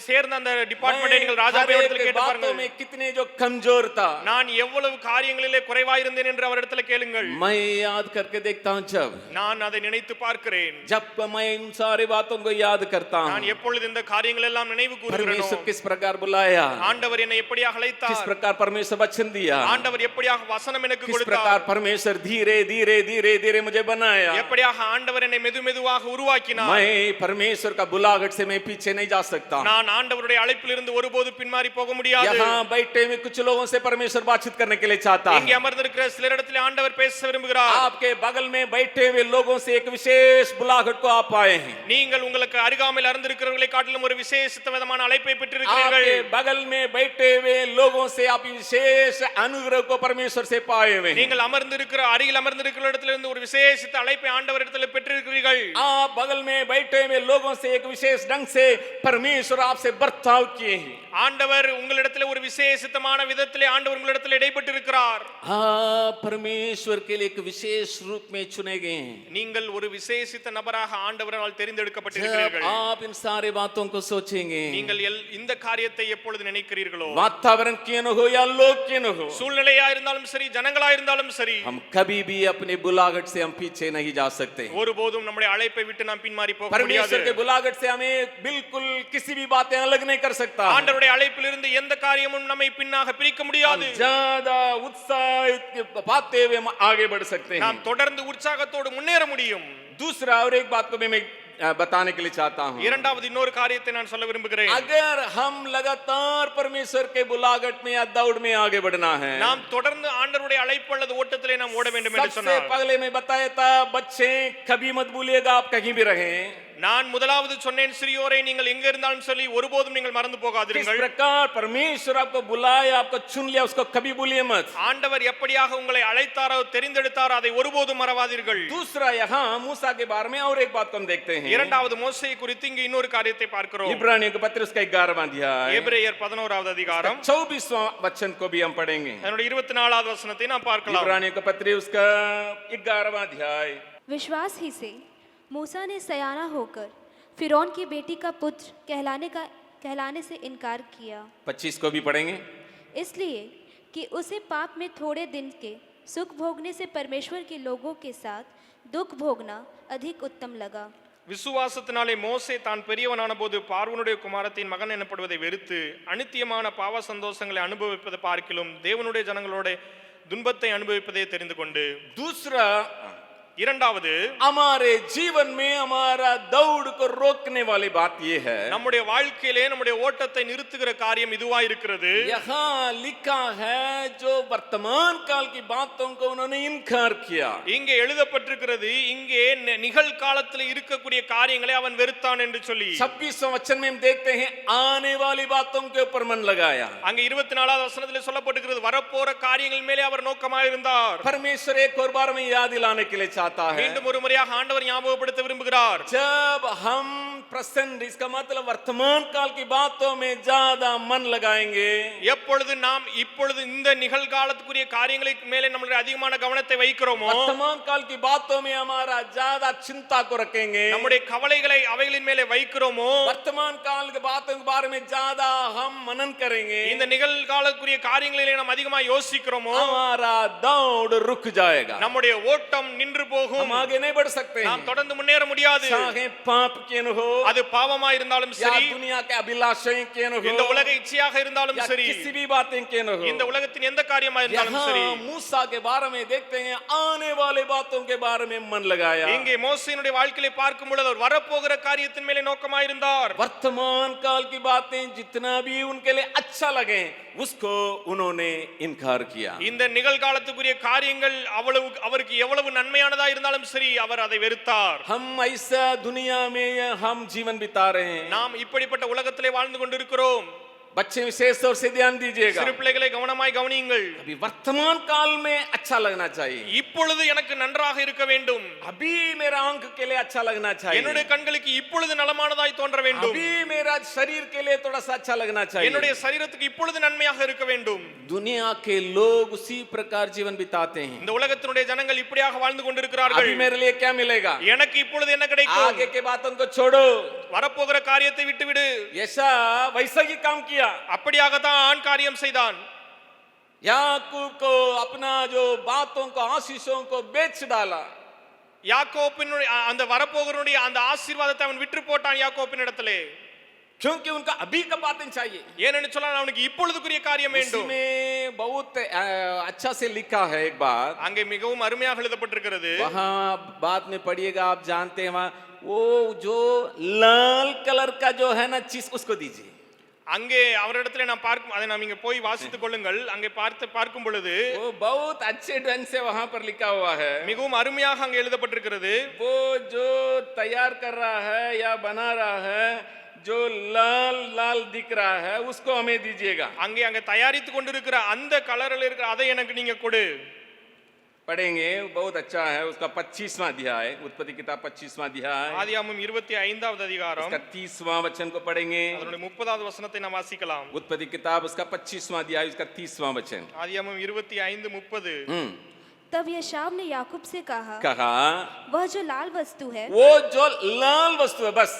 சேர்ந்த அந்த டிபார்ட்மென்ட்டை நீங்கள் ராஜா பையனிடத்தில் கேட்டு बातों में कितने जो कमजोर था, நான் எவ்வளவு காரியங்களிலே குறைவாய் இருந்தேன் என்று அவரிடத்தில் கேளுங்கள். मैं याद करके देखता हूं, जब நான் அதை நினைத்து பார்க்கிறேன். जब मैं इन सारी बातों को याद करता நான் हूं, எப்பொழுது இந்த காரியங்கள் எல்லாம் நினைவு கூறுகிறேனோ, परमेश्वर किस प्रकार बुलाया, ஆண்டவர் என்னை எப்படியாக किस அழைத்தார், प्रकार परमेश्वर वचन दिया, ஆண்டவர் எப்படியாக வசனம் எனக்கு किस கொடுத்தார், प्रकार परमेश्वर धीरे धीरे धीरे धीरे मुझे बनाया। எப்படியாக ஆண்டவர் என்னை மெதுமெதுவாக உருவாக்கினார். मैं परमेश्वर का बुलाहट से मैं पीछे नहीं जा सकता। நான் ஆண்டவருடைய அழைப்பிலிருந்து ஒருபோது பின்மாறி போக முடியாது. यहाँ बैठे में कुछ लोगों से परमेश्वर बातचीत करने के लिए चाहता இங்கே है। அமர்ந்திருக்கிற சிலரிடத்தில் ஆண்டவர் பேச விரும்புகிறார். आपके बगल में बैठे हुए लोगों से एक विशेष बुलाहट को आप पाए हैं। நீங்கள் உங்களுக்கு அருகாமையில் அமர்ந்திருக்கிறவர்களை காட்டிலும் ஒரு விசேஷித்த விதமான அழைப்பை பெற்றிருக்கிறீர்கள். आपके बगल में बैठे हुए लोगों से आप विशेष अनुग्रह को परमेश्वर से पाए हुए हैं। நீங்கள் அமர்ந்திருக்கிற அருகில் அமர்ந்திருக்கிற இடத்திலிருந்து ஒரு விசேஷித்த அழைப்பை ஆண்டவரிடத்தில் பெற்றிருக்கிறீர்கள். आप बगल में बैठे हुए लोगों से एक विशेष ढंग से परमेश्वर आपसे बर्ताव किए हैं। ஆண்டவர் உங்களிடத்தில் ஒரு விசேஷித்தமான விதத்திலே ஆண்டவர் உங்களிடத்தில் இடைப்பட்டு இருக்கிறார். आप परमेश्वर के लिए एक विशेष रूप में चुने गए हैं। நீங்கள் ஒரு விசேஷித்த நபராக ஆண்டவரால் जब தெரிந்தெடுக்கப்பட்டிருக்கிறீர்கள். आप इन सारे बातों को सोचेंगे, நீங்கள் இந்த காரியத்தை எப்பொழுது நினைக்கிறீர்களோ, वातावरण क्यों न हो या लोग क्यों न हो, சூழ்நிலையா இருந்தாலும் சரி, ஜனங்களா இருந்தாலும் சரி, हम कभी भी अपने बुलाहट से हम पीछे नहीं जा सकते। ஒருபோதும் நம்முடைய அழைப்பை விட்டு நாம் பின்மாறி போக முடியாது. परमेश्वर के बुलाहट से हमें बिल्कुल किसी भी बातें अलग नहीं कर सकता। ஆண்டவருடைய அழைப்பிலிருந்து எந்த காரியமும் நம்மை பின்னாக பிரிக்க முடியாது. ज्यादा उत्साहित पाते हुए हम आगे बढ़ सकते हैं। நாம் தொடர்ந்து உற்சாகத்தோடு முன்னேற முடியும். दूसरा और एक बात को मैं बताने के लिए चाहता हूँ। இரண்டாவது இன்னொரு காரியத்தை நான் சொல்ல விரும்புகிறேன். अगर हम लगातार परमेश्वर के बुलाहट में या दौड़ में आगे बढ़ना है, நாம் தொடர்ந்து ஆண்டவருடைய அழைப்பு அல்லது ஓட்டத்திலே நாம் ஓட வேண்டும் என்று सबसे சொன்னார். पहले मैं बताया था, बच्चे कभी मत भूलिएगा आप कहीं भी रहें, நான் முதலாவது சொன்னேன், சிறியோரே நீங்கள் எங்க இருந்தாலும் சொல்லி ஒருபோதும் நீங்கள் மறந்து किस போகாதீர்கள். प्रकार परमेश्वर आपको बुलाया, आपको चुन लिया, उसको कभी भूलिए मत. ஆண்டவர் எப்படியாக உங்களை அழைத்தாரோ தெரிந்தெடுத்தாரோ அதை ஒருபோதும் மறவாதீர்கள். दूसरा यहाँ मूसा के बारे में और एक बात को हम देखते हैं. இரண்டாவது மோசே குறித்து இங்கு இன்னொரு காரியத்தை பார்க்கிறோம். इब्रानियों के पत्र उसका 11वां अध्याय, எபிரேயர் 11வது அதிகாரம் 24वां वचन को भी हम पढ़ेंगे. அதனுடைய 24வது வசனத்தை நாம் பார்க்கலாம். इब्रानियों के पत्र उसका 11वां अध्याय. विश्वास ही से मूसा ने सयाना होकर फिरौन की बेटी का पुत्र कहलाने से इनकार किया, 25 को भी पढ़ेंगे. इसलिए कि उसे पाप में थोड़े दिन के सुख भोगने से परमेश्वर के लोगों के साथ दुख भोगना अधिक उत्तम लगा. விசுவாசத்தினாலே மோசே தான் பெரியவனான போது பார்வோனுடைய குமாரத்தின் மகன் எனப்படுவதை வெறுத்து அநித்தியமான பாவ சந்தோஷங்களை அனுபவிப்பதை பார்க்கிலும் தேவனுடைய ஜனங்களோட துன்பத்தை அனுபவிப்பதை தெரிந்து கொண்டு. दूसरा, இரண்டாவது, हमारे जीवन में हमारा दौड़ को रोकने वाली बात यह है, நம்முடைய வாழ்க்கையிலே நம்முடைய ஓட்டத்தை நிறுத்துகிற காரியம் இதுவா இருக்கிறது. यहाँ लिखा है जो वर्तमान काल की बातों को उन्होंने इनकार किया. இங்கே எழுதப்பட்டிருக்கிறது, இங்கே நிகழ்காலத்தில் இருக்கக்கூடிய காரியங்களை அவன் வெறுத்தான் என்று சொல்லி. 26वां वचन में हम देखते हैं आने वाली बातों के ऊपर मन लगाया. அங்கே 24வது வசனத்திலே சொல்லப்பட்டிருக்கிறது, வரப்போற காரியங்கள் மேலே அவர் நோக்கமாயிருந்தார். परमेश्वर एक और बार में याद दिलाने के लिए चाहता है. மீண்டும் ஒரு முறையாக ஆண்டவர் ஞாபகப்படுத்த விரும்புகிறார். जब हम प्रेजेंट, इसका मतलब वर्तमान काल की बातों में ज्यादा मन लगाएंगे, எப்பொழுது நாம் இப்பொழுது இந்த நிகழ்காலத்துக்குரிய காரியங்களை மேலே நம்மளுடைய அதிகமான கவனத்தை வைக்கிறோமோ, वर्तमान काल की बातों में हमारा ज्यादा चिंता को रखेंगे, நம்முடைய கவலைகளை அவைகளின் மேலே வைக்கிறோமோ, वर्तमान काल की बातों के बारे में ज्यादा हम मनन करेंगे, இந்த நிகழ்காலத்துக்குரிய காரியங்களிலே நாம் அதிகமா யோசிக்கிறோமோ, हमारा दौड़ रुक जाएगा. நம்முடைய ஓட்டம் நின்று போகும். हम आगे नहीं बढ़ सकते நாம் हैं. தொடர்ந்து முன்னேற முடியாது. चाहे पाप क्यों न हो, அது பாவமா இருந்தாலும் या சரி, दुनिया के अभिलाषाएं क्यों न இந்த हो, உலக இச்சையாக இருந்தாலும் या சரி, किसी भी बातें क्यों न हो, இந்த உலகத்தின் எந்த காரியமா இருந்தாலும் சரி, यहाँ मूसा के बारे में देखते हैं आने वाले बातों के बारे में मन लगाया. இங்கே மோசேயினுடைய வாழ்க்கையை பார்க்கும் பொழுது அவர் வரப்போகிற காரியத்தின் மேலே நோக்கமாயிருந்தார். वर्तमान काल की बातें जितना भी उनके लिए अच्छा लगे उसको उन्होंने इनकार किया. இந்த நிகழ்காலத்துக்குரிய காரியங்கள் அவருக்கு எவ்வளவு நன்மையானதா இருந்தாலும் சரி, அவர் அதை வெறுத்தார். हम ऐसा दुनिया में हम जीवन बिता रहे हैं. நாம் இப்படிப்பட்ட உலகத்திலே வாழ்ந்து கொண்டிருக்கிறோம். बच्चे विशेष तौर से ध्यान दीजिएगा. சிறு பிள்ளைகளை கவனமாய் கவனியுங்கள். अभी वर्तमान काल में अच्छा लगना चाहिए. இப்பொழுது எனக்கு நன்றாக இருக்க வேண்டும். अभी मेरा आंख के लिए अच्छा लगना चाहिए. என்னுடைய கண்களுக்கு இப்பொழுது நலமானதாய் தோன்ற வேண்டும். अभी मेरा शरीर के लिए थोड़ा सा अच्छा लगना चाहिए. என்னுடைய சரீரத்துக்கு இப்பொழுது நன்மையாக இருக்க வேண்டும். दुनिया के लोग उसी प्रकार जीवन बिताते हैं. இந்த உலகத்தினுடைய ஜனங்கள் இப்படியாக வாழ்ந்து கொண்டிருக்கிறார்கள். अभी मेरे लिए क्या मिलेगा, எனக்கு இப்பொழுது என்ன கிடைக்கும், आगे के बातों को छोड़ो. வரப்போகிற காரியத்தை விட்டுவிடு. ऐसा वैसा ही काम किया. அப்படியாகத்தான் காரியம் செய்தான். याकूब को अपना जो बातों को आशीषों को बेच डाला. யாக்கோபினுடைய அந்த வரப்போகிறனுடைய அந்த ஆசீர்வாதத்தை அவன் விற்று போட்டான் யாக்கோபின் இடத்திலே. क्योंकि उनका अभी का बातें चाहिए. ஏனென்று சொன்னால் அவனுக்கு இப்பொழுதுக்குரிய காரியம் வேண்டும். इसमें बहुत अच्छा से लिखा है एक बात, அங்கே மிகவும் அருமையாக எழுதப்பட்டிருக்கிறது. वहां बाद में पढ़िएगा, आप जानते हैं वहां वो जो लाल कलर का जो है ना चीज उसको दीजिए. அங்கே அவரிடத்துல நான் பார்க்கும், அதை நாம் இங்க போய் வாசித்துக் கொள்ளுங்கள். அங்கே பார்க்கும் பொழுது वो बहुत अच्छे ढंग से वहां पर लिखा हुआ है. மிகவும் அருமையாக அங்கே எழுதப்பட்டிருக்கிறது. वो जो तैयार कर रहा है या बना रहा है, जो लाल लाल दिख रहा है उसको हमें दीजिएगा. அங்கே தயாரித்து கொண்டிருக்கிற அந்த கலரில் இருக்கிற அதை எனக்கு நீங்க கொடு. पढ़ेंगे, बहुत अच्छा है. उसका 25वां अध्याय, उत्पत्ति किताब 25वां अध्याय, ஆதியாகமம் 25வது அதிகாரம் उसका 30वां वचन को पढ़ेंगे. அதனுடைய 30வது வசனத்தை நாம் வாசிக்கலாம். उत्पत्ति किताब उसका 25वां अध्याय, उसका 30वां वचन. ஆதியாகமம் 25:30. तब यशाव ने याकूब से कहा, कहा वह जो लाल वस्तु है, वो जो लाल वस्तु है, बस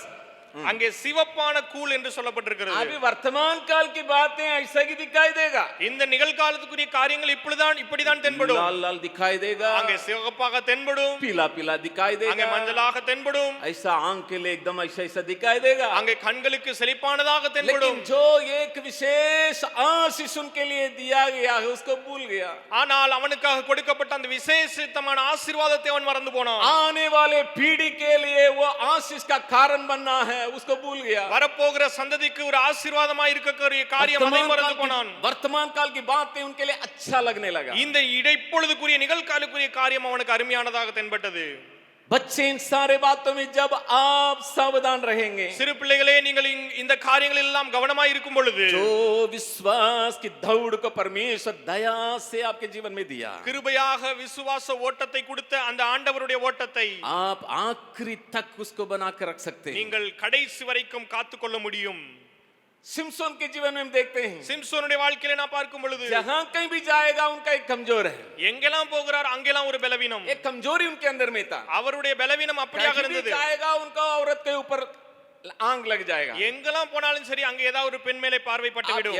அங்கே சிவப்பான கூல் என்று சொல்லப்பட்டிருக்கிறது. अभी वर्तमान काल की बातें ऐसा ही दिखाई देगा. இந்த நிகழ்காலத்துக்குரிய காரியங்கள் இப்படிதான் தென்படும். लाल लाल दिखाई देगा, அங்கே சிவப்பாக தென்படும், पीला पीला दिखाई அங்கே देगा, மஞ்சளாக தென்படும், ऐसा आंख के लिए एकदम ऐसा ऐसा दिखाई देगा. அங்கே கண்களுக்கு செழிப்பானதாக தென்படும். लेकिन जो एक विशेष आशीष उनके लिए दिया गया है उसको भूल गया. ஆனால் அவனுக்காக கொடுக்கப்பட்ட அந்த விசேஷித்தமான ஆசீர்வாதத்தை அவன் மறந்து போனான். आने वाले पीढ़ी के लिए वो आशीष का कारण बनना है, उसको भूल गया. வரப்போகிற சந்ததிக்கு ஒரு ஆசீர்வாதமாய் இருக்கக்கூடிய காரியம் அதை மறந்து போனான். वर्तमान काल की बातें उनके लिए अच्छा लगने लगा. இந்த இடைப்பொழுதுக்குரிய நிகழ்காலக்குரிய காரியம் அவனுக்கு அருமையானதாக தென்பட்டது. बच्चे इन सारे बातों में जब आप सावधान रहेंगे, சிறு பிள்ளைகளே நீங்கள் இந்த காரியங்களில் எல்லாம் கவனமாய் இருக்கும் பொழுது जो विश्वास की दौड़ को परमेश्वर दया से आपके जीवन में दिया, கிருபையாக விசுவாச ஓட்டத்தை கொடுத்த அந்த ஆண்டவருடைய ஓட்டத்தை आप आखिरी तक उसको बना कर रख सकते हैं। நீங்கள் கடைசி வரைக்கும் காத்துக்கொள்ள முடியும். सिमसोन के जीवन में हम देखते हैं, சிம்சோனுடைய வாழ்க்கையில நான் பார்க்கும் பொழுது जहां कहीं भी जाएगा उनका एक कमजोर है, எங்கெல்லாம் போகிறார் அங்கெல்லாம் ஒரு பலவீனம், एक कमजोरी उनके अंदर में था। அவருடைய பலவீனம் அப்படியாக कहीं भी இருந்தது. जाएगा उनका औरत के ऊपर आंग लग जाएगा। எங்கெல்லாம் போனாலும் சரி அங்க ஏதாவது ஒரு பெண் மேலே பார்வைப்பட்டு आप விடும்.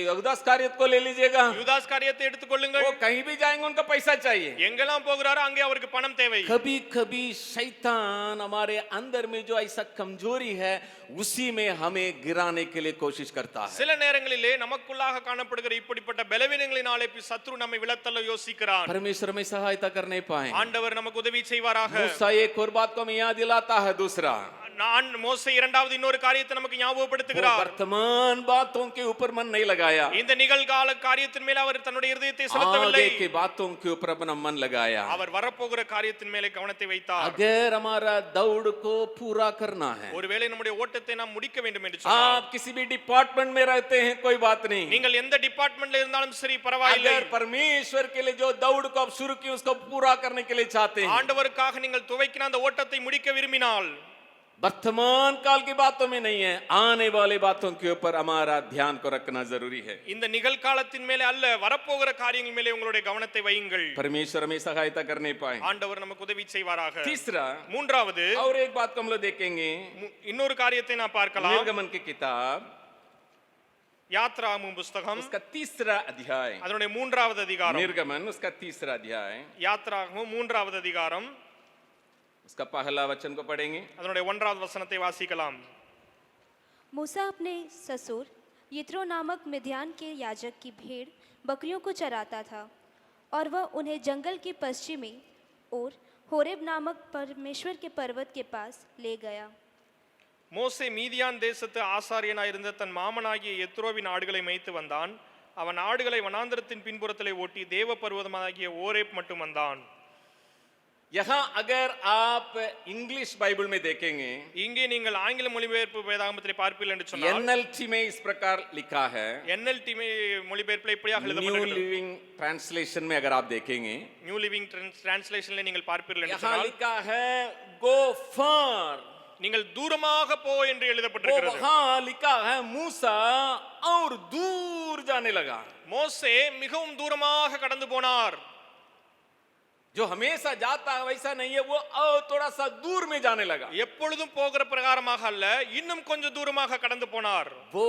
यहूदास காரியத்தை को ले लीजिएगा, யூதாஸ் காரியத்தை எடுத்துக்கொள்ளுங்கள். वो कहीं भी जाएंगे उनका पैसा चाहिए। எங்கெல்லாம் போகிறாரோ அங்கே அவருக்கு பணம் தேவை. कभी कभी शैतान हमारे अंदर में जो ऐसा कमजोरी है उसी में हमें गिराने के लिए कोशिश करता है। சில நேரங்களிலே நமக்குள்ளாக காணப்படுகிற இப்படிப்பட்ட பலவீனங்களினாலே சத்ரு நம்மை விழத்தள்ள யோசிக்கிறான். परमेश्वर में सहायता कर नहीं पाए। ஆண்டவர் நமக்கு உதவி செய்வாராக. मूसा एक और बात को हमें याद दिलाता है, दूसरा நான் மோசே இரண்டாவது இன்னொரு காரியத்தை நமக்கு वो ஞாபகப்படுத்துகிறார். वर्तमान बातों के ऊपर मन नहीं लगाया, இந்த நிகழ்கால காரியத்தின் மேல அவர் தன்னுடைய இதயத்தை செலுத்தவில்லை. आगे के बातों के ऊपर अपना मन लगाया। அவர் வரப்போகிற காரியத்தின் மேலே கவனத்தை வைத்தார். अगर हमारा दौड़ को पूरा करना है, ஒருவேளை நம்முடைய ஓட்டத்தை நாம் முடிக்க வேண்டும் என்று சொன்னால், आप किसी भी डिपार्टमेंट में रहते हैं कोई बात नहीं, நீங்கள் எந்த டிபார்ட்மெண்ட்ல இருந்தாலும் சரி பரவாயில்லை. अगर परमेश्वर के लिए जो दौड़ को आप शुरू की उसको पूरा करने के लिए चाहते हैं, ஆண்டவருக்காக நீங்கள் துவக்கின அந்த ஓட்டத்தை முடிக்க விரும்பினால் वर्तमान काल की बातों में नहीं है, आने वाले बातों के ऊपर हमारा ध्यान को रखना जरूरी है। இந்த நிகழ்காலத்தின் மேலே அல்ல, வரப்போகிற காரியங்கள் மேலே உங்களுடைய கவனத்தை வையுங்கள். परमेश्वर हमें सहायता कर नहीं पाए। ஆண்டவர் நமக்கு உதவி செய்வாராக. तीसरा மூன்றாவது और एक बात को हम लोग देखेंगे, இன்னொரு காரியத்தை நாம் பார்க்கலாம். निर्गमन की किताब யாத்ராகமம் புத்தகம் उसका तीसरा अध्याय, அதனுடைய மூன்றாவது அதிகாரம். निर्गमन उसका तीसरा अध्याय, யாத்ராகமம் மூன்றாவது அதிகாரம் उसका पहला वचन को पढ़ेंगे। அதனுடைய ஒன்றாவது வசனத்தை வாசிக்கலாம். मूसा अपने ससुर यित्रो नामक मिद्यान के याजक की भेड़ बकरियों को चराता था और वह उन्हें जंगल के पश्चिमी ओर होरेब नामक परमेश्वर के पर्वत के पास ले गया। மோசே மீதியான் தேசத்து ஆசாரியனாயிருந்த தன் மாமனாகிய எத்ரோவின் ஆடுகளை மேய்த்து வந்தான். அவன் ஆடுகளை வனாந்தரத்தின் பின்புறத்திலே ஓட்டி தேவ பர்வதமாகிய ஓரேப் மட்டும் வந்தான். यहाँ अगर आप इंग्लिश बाइबल में देखेंगे, இங்கே நீங்கள் ஆங்கில மொழிபெயர்ப்பு வேதாகமத்திலே பார்ப்பீர்கள் என்று சொன்னால் NLT में इस प्रकार लिखा है, NLT மொழிபெயர்ப்பில் இப்படியாக न्यू எழுதப்பட்டிருக்கிறது. लिविंग ट्रांसलेशन में अगर आप देखेंगे, நியூ லிவிங் டிரான்ஸ்லேஷன்ல நீங்கள் பார்ப்பீர்கள் என்று यहाँ சொன்னால் लिखा है गो फार, நீங்கள் தூரமாக போ என்று वो எழுதப்பட்டிருக்கிறது. वहां लिखा है मूसा और दूर जाने लगा। மோசே மிகவும் தூரமாக கடந்து போனார். जो हमेशा जाता है वैसा नहीं है, वो थोड़ा सा दूर में जाने लगा। எப்பொழுதும் போகிற பிரகாரமாக அல்ல, இன்னும் கொஞ்சம் தூரமாக கடந்து போனார். वो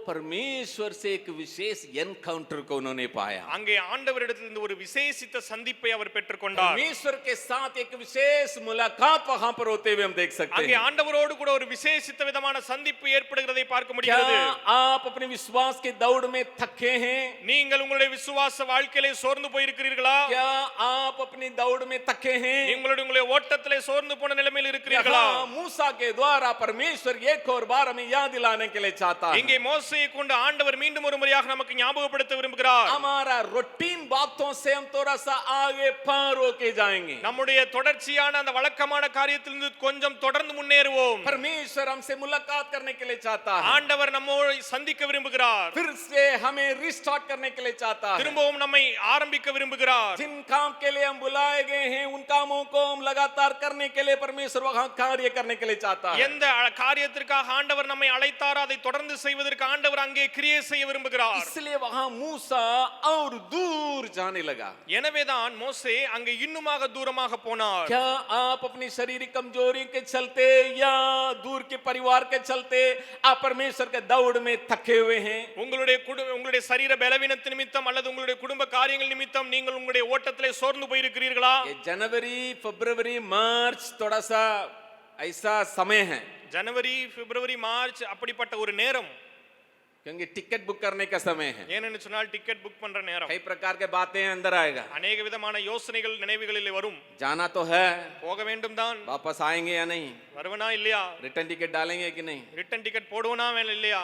परमेश्वर से एक विशेष एनकाउंटर को उन्होंने पाया। அங்கே ஆண்டவரிடத்திலிருந்து ஒரு விசேஷித்த சந்திப்பை அவர் பெற்றுக்கொண்டார். परमेश्वर के साथ एक विशेष मुलाकात वहां पर होते हुए हम देख सकते அங்கே हैं। ஆண்டவரோடு கூட ஒரு விசேஷித்த விதமான சந்திப்பு ஏற்படுகிறதை பார்க்க முடிகிறது. क्या आप अपने विश्वास के दौड़ में थके हैं? நீங்கள் உங்களுடைய விசுவாச வாழ்க்கையிலே சோர்ந்து போயிருக்கிறீர்களா? क्या आप अपनी दौड़ में थके हैं? உங்களுடைய ஓட்டத்திலே சோர்ந்து போன நிலைமையில் இருக்கிறீர்களா? यहाँ मूसा के द्वारा परमेश्वर एक और बार हमें याद दिलाने के लिए चाहता है। இங்கே மோசேயை கொண்டு ஆண்டவர் மீண்டும் ஒரு முறையாக நமக்கு ஞாபகப்படுத்த விரும்புகிறார். हमारा रूटीन बातों से हम थोड़ा सा आगे पार होके जाएंगे। நம்முடைய தொடர்ச்சியான அந்த வழக்கமான காரியத்திலிருந்து கொஞ்சம் தொடர்ந்து முன்னேறுவோம். परमेश्वर हमसे मुलाकात करने के लिए चाहता है, ஆண்டவர் நம்மோடு சந்திக்க விரும்புகிறார். फिर से हमें रिस्टार्ट करने के लिए चाहता है। திரும்பவும் நம்மை ஆரம்பிக்க விரும்புகிறார். जिन काम के लिए हम बुलाए गए हैं उन कामों को हम लगातार करने के लिए परमेश्वर वहां कार्य करने के लिए चाहता है। எந்த காரியத்திற்காக ஆண்டவர் நம்மை அழைத்தாரோ அதை தொடர்ந்து செய்வதற்கு ஆண்டவர் அங்கே கிரியை செய்ய விரும்புகிறார். इसलिए वहां मूसा और दूर जाने लगा। எனவேதான் மோசே அங்கே இன்னுமாக தூரமாக போனார். क्या आप अपनी शारीरिक कमजोरी के चलते या दूर के परिवार के चलते आप परमेश्वर के दौड़ में थके हुए हैं? உங்களுடைய சரீர பலவீனத்தின் நிமித்தம் அல்லது உங்களுடைய குடும்ப காரியங்கள் நிமித்தம் நீங்கள் உங்களுடைய ஓட்டத்திலே சோர்ந்து போயிருக்கிறீர்களா? ये जनवरी फरवरी मार्च थोड़ा सा ऐसा समय है, ஜனவரி பிப்ரவரி மார்ச் அப்படிப்பட்ட ஒரு நேரம். क्योंकि टिकट बुक करने का समय है। ஏனென்று சொன்னால் டிக்கெட் புக் பண்ற நேரம். कई प्रकार के बातें अंदर आएगा। அநேக விதமான யோசனைகள் நினைவுகளிலே வரும். जाना तो है, போக வேண்டும் தான், वापस आएंगे या नहीं, வருவனா இல்லையா, रिटर्न टिकट डालेंगे कि नहीं, ரிட்டன் டிக்கெட் போடுவனா இல்லையா,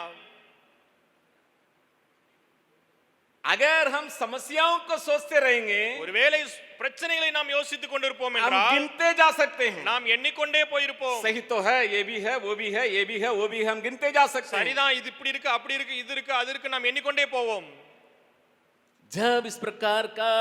अगर हम समस्याओं को सोचते रहेंगे ஒருவேளை பிரச்சனைகளை நாம் யோசித்துக் கொண்டிருப்போம் हम என்றால் गिनते जा सकते हैं நாம் எண்ணிக்கொண்டே போயிருப்போம். सही तो है, ये भी है, वो भी है, ये भी है, वो भी है, हम गिनते जा सकते हैं சரிதான், இது இப்படி இருக்கு, அப்படி இருக்கு, இது இருக்கு, அது இருக்கு, நாம் எண்ணிக்கொண்டே போவோம். जब इस प्रकार का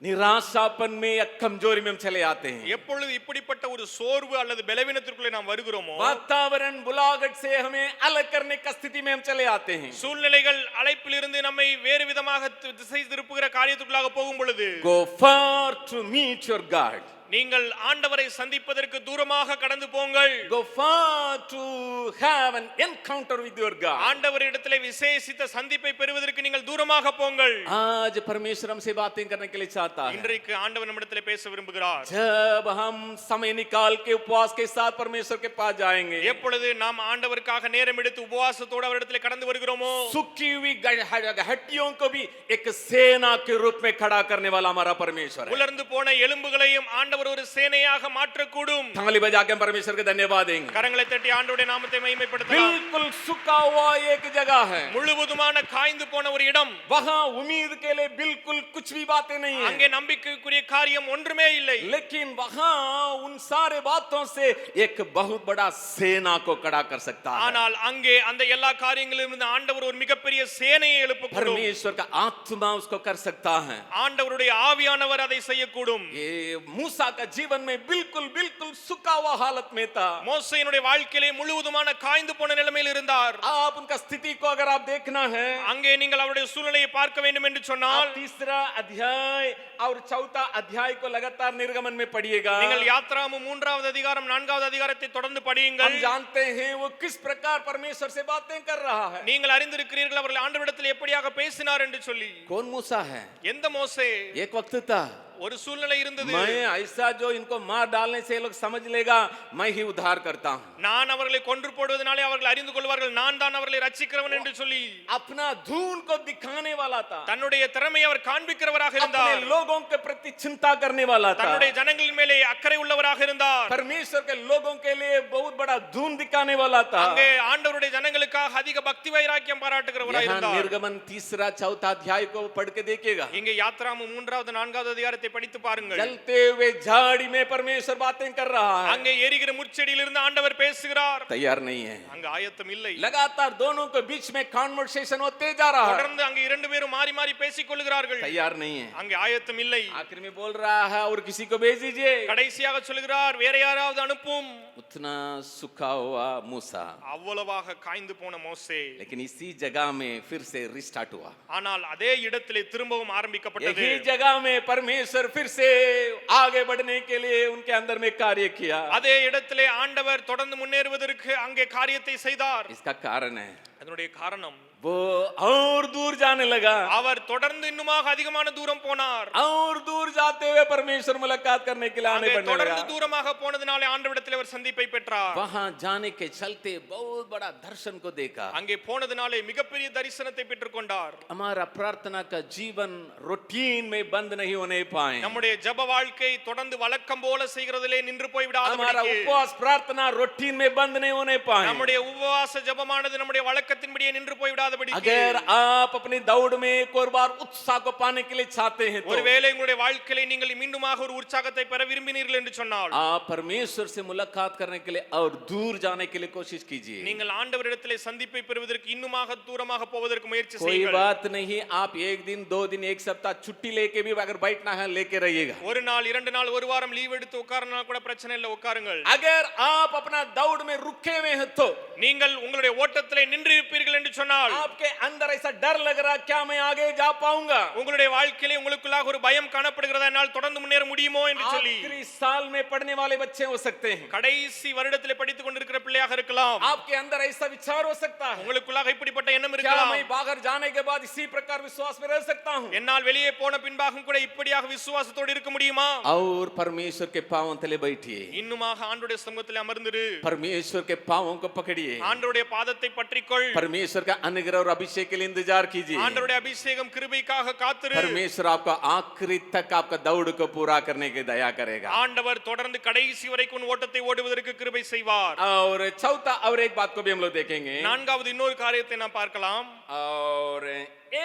निराशापन में या कमजोरी में हम चले आते हैं எப்பொழுது இப்படிப்பட்ட ஒரு சோர்வு அல்லது பலவீனத்திற்குள்ளே நாம் வருகிறோமோ, वातावरण बुलाहट से हमें अलग करने की स्थिति में हम चले आते हैं சூழ்நிலைகள் அழைப்பிலிருந்து நம்மை வேறு விதமாக திசை திருப்புகிற காரியத்துக்குள்ளாக போகும் பொழுது, go far to meet your God, நீங்கள் ஆண்டவரை சந்திப்பதற்கு தூரமாக கடந்து போங்கள். go far to have an encounter with your God. ஆண்டவரிடத்திலே விசேஷித்த சந்திப்பை பெறுவதற்கு நீங்கள் தூரமாக போங்கள். आज परमेश्वर हमसे बातें करने के लिए चाहता है இன்றைக்கு ஆண்டவர் நம்மிடத்திலே பேச விரும்புகிறார். जब हम समय निकाल के उपवास के साथ परमेश्वर के पास जाएंगे, எப்பொழுது நாம் ஆண்டவருக்காக நேரம் எடுத்து உபவாசத்தோடு அவரிடத்திலே கடந்து வருகிறோமோ, सूखी हुई हड्डियों को भी एक सेना के रूप में खड़ा करने वाला हमारा परमेश्वर है. உலர்ந்து போன எலும்புகளையும் ஆண்டவர் ஒரு சேனையாக மாற்றக்கூடும். थाली बजा के हम परमेश्वर के धन्यवाद देंगे. கரங்களை தட்டி ஆண்டவருடைய நாமத்தை மகிமைப்படுத்தலாம். बिल्कुल सूखा हुआ एक जगह है, முழுவதுமான காய்ந்து போன ஒரு இடம். वहां उम्मीद के लिए बिल्कुल कुछ भी बातें नहीं है, அங்கே நம்பிக்கைக்குரிய காரியம் ஒன்றுமே இல்லை. लेकिन वहां उन सारे बातों से एक बहुत बड़ा सेना को खड़ा कर सकता है. ஆனால் அங்கே அந்த எல்லா காரியங்களிலும் இருந்து ஆண்டவர் ஒரு மிகப்பெரிய சேனையை எழுப்பக்கூடும். परमेश्वर का आत्मा उसको कर सकता है. ஆண்டவருடைய ஆவியானவர் அதை செய்யக்கூடும். ये मूसा का जीवन में बिल्कुल बिल्कुल सूखा हुआ हालत में था. மோசேயினுடைய வாழ்க்கையிலே முழுவதுமான காய்ந்து போன நிலைமையில் இருந்தார். आप उनका स्थिति को अगर आप देखना है, அங்கே நீங்கள் அவருடைய சூழ்நிலையை பார்க்க வேண்டும் என்று சொன்னால், आप तीसरा अध्याय और चौथा अध्याय को लगातार निर्गमन में पढ़िएगा. நீங்கள் யாத்ராகமம் 3வது அதிகாரம் 4வது அதிகாரத்தை தொடர்ந்து படியுங்கள். हम जानते हैं वो किस प्रकार परमेश्वर से बातें कर रहा है. நீங்கள் அறிந்திருக்கிறீர்கள் அவர்கள் ஆண்டவரிடத்தில் எப்படியாக பேசினார் என்று சொல்லி. कौन मूसा है? எந்த மோசே? एक वक्त था, ஒரு சூழ்நிலை இருந்தது. मैं ऐसा जो इनको मार डालने से लोग समझ लेगा मैं ही उद्धार करता हूं. நான் அவர்களை கொன்று போடுவதனாலே அவர்கள் அறிந்து கொள்வார்கள் நான் தான் அவர்களை ரட்சிக்கிறவன் என்று சொல்லி अपना धून को दिखाने वाला था, தன்னுடைய திறமையை அவர் காண்பிக்கிறவராக अपने இருந்தார். लोगों के प्रति चिंता करने वाला था, தன்னுடைய ஜனங்களின் மேலே அக்கறை உள்ளவராக இருந்தார். परमेश्वर के लोगों के लिए बहुत बड़ा धून दिखाने वाला था. அங்கே ஆண்டவருடைய ஜனங்களுக்காக அதிக பக்தி வைராக்கியம் பாராட்டுகிறவராக यहाँ இருந்தார். निर्गमन तीसरा चौथा अध्याय को पढ़ के देखिएगा. இங்கே யாத்ராகமம் 3வது 4வது அதிகாரத்தை படித்து பாருங்கள். जलते हुए झाड़ी में परमेश्वर बातें कर रहा है, அங்கே எரிகிற முட்செடியிலிருந்து ஆண்டவர் பேசுகிறார். तैयार नहीं है. அங்க ஆயத்தம் இல்லை. लगातार दोनों के बीच में कन्वर्सेशन होते जा रहा है, தொடர்ந்து அங்கே இரண்டு பேரும் மாறி மாறி பேசிக் கொள்கிறார்கள். तैयार नहीं है. அங்கே ஆயத்தம் இல்லை. आखिर में बोल रहा है और किसी को भेज दीजिए. கடைசியாக சொல்கிறார் வேற யாராவது அனுப்பும். उतना सूखा हुआ मूसा, அவ்வளவாக காய்ந்து போன மோசே, लेकिन इसी जगह में फिर से रिस्टार्ट हुआ. ஆனால் அதே இடத்திலே திரும்பவும் ஆரம்பிக்கப்பட்டது. यही जगह में परमेश्वर फिर से आगे बढ़ने के लिए उनके अंदर में कार्य किया. அதே இடத்திலே ஆண்டவர் தொடர்ந்து முன்னேறுவதற்கு அங்கே காரியத்தை செய்தார். इसका कारण है அதனுடைய காரணம் वो और दूर जाने लगा, அவர் தொடர்ந்து இன்னுமாக அதிகமான தூரம் போனார். और दूर जाते हुए परमेश्वर मुलाकात करने के लिए आने அங்கே बढ़ने தொடர்ந்து लगा. தூரமாக போனதினாலே ஆண்டவரிடத்தில் அவர் சந்திப்பை பெற்றார். वहां जाने के चलते बहुत बड़ा दर्शन को देखा. அங்கே போனதினாலே மிகப்பெரிய தரிசனத்தை பெற்றுக்கொண்டார். हमारा प्रार्थना का जीवन रूटीन में बंद नहीं होने पाए. நம்முடைய ஜெப வாழ்க்கை தொடர்ந்து வழக்கம் போல செய்கிறதிலே நின்று போய் हमारा விடாதபடிக்கு, उपवास प्रार्थना रूटीन में बंद नहीं होने पाए. நம்முடைய உபவாச ஜெபமானது நம்முடைய வழக்கத்தின்படியே நின்று போய் விடாதபடிக்கு, अगर आप अपनी दौड़ में एक और बार उत्साह को पाने के लिए चाहते हैं तो ஒருவேளை உங்களுடைய வாழ்க்கையிலே நீங்கள் மீண்டுமாக ஒரு உற்சாகத்தை பெற விரும்பினீர்கள் என்று சொன்னால், आप परमेश्वर से मुलाकात करने के लिए और दूर जाने के लिए कोशिश कीजिए. நீங்கள் ஆண்டவரிடத்திலே சந்திப்பை பெறுவதற்கு இன்னுமாக தூரமாக போவதற்கு முயற்சி कोई செய்யுங்கள். बात नहीं, आप एक दिन 2 दिन 1 सप्ताह छुट्टी लेके भी अगर बैठना है लेके रहिएगा. ஒரு நாள் 2 நாள் ஒரு வாரம் லீவ் எடுத்து உட்கார்றனா கூட பிரச்சனை இல்லை, உட்காருங்கள். अगर आप अपना दौड़ में रुके हुए हैं तो நீங்கள் உங்களுடைய ஓட்டத்திலே நின்று இருப்பீர்கள் என்று சொன்னால், आपके अंदर ऐसा डर लग रहा क्या मैं आगे जा पाऊंगा, உங்களுடைய வாழ்க்கையிலே உங்களுக்குள்ளாக ஒரு பயம் காணப்படுகிறதா, என்னால் தொடர்ந்து முன்னேற முடியுமோ என்று சொல்லி, आखिरी साल में पढ़ने वाले बच्चे हो सकते हैं, கடைசி வருடத்திலே படித்துக் கொண்டிருக்கிற பிள்ளையாக இருக்கலாம். आपके अंदर ऐसा विचार हो सकता है உங்களுக்குள்ளாக இப்படிப்பட்ட எண்ணம் क्या இருக்கலாம். मैं बाहर जाने के बाद इसी प्रकार विश्वास में रह सकता हूं. என்னால் வெளியே போன பின்பாகவும் கூட இப்படியாக விசுவாசத்தோடு இருக்க முடியுமா? और परमेश्वर के पांवों तले बैठिए, இன்னுமாக ஆண்டவருடைய சமூகத்திலே அமர்ந்திரு. परमेश्वर के पांवों को पकड़िए, ஆண்டவருடைய பாதத்தை பற்றிக்கொள். परमेश्वर का अनुग्रह अनुग्रह और अभिषेक के लिए इंतजार कीजिए। ஆண்டவருடைய அபிஷேகம் கிருபைக்காக காத்திரு. परमेश्वर आपका आखिरी तक आपका दौड़ को पूरा करने की दया करेगा। ஆண்டவர் தொடர்ந்து கடைசி வரைக்கும் உன் ஓட்டத்தை ஓடுவதற்கு கிருபை செய்வார். और चौथा और एक बात को भी हम लोग देखेंगे। நான்காவது இன்னொரு காரியத்தை நாம் பார்க்கலாம். और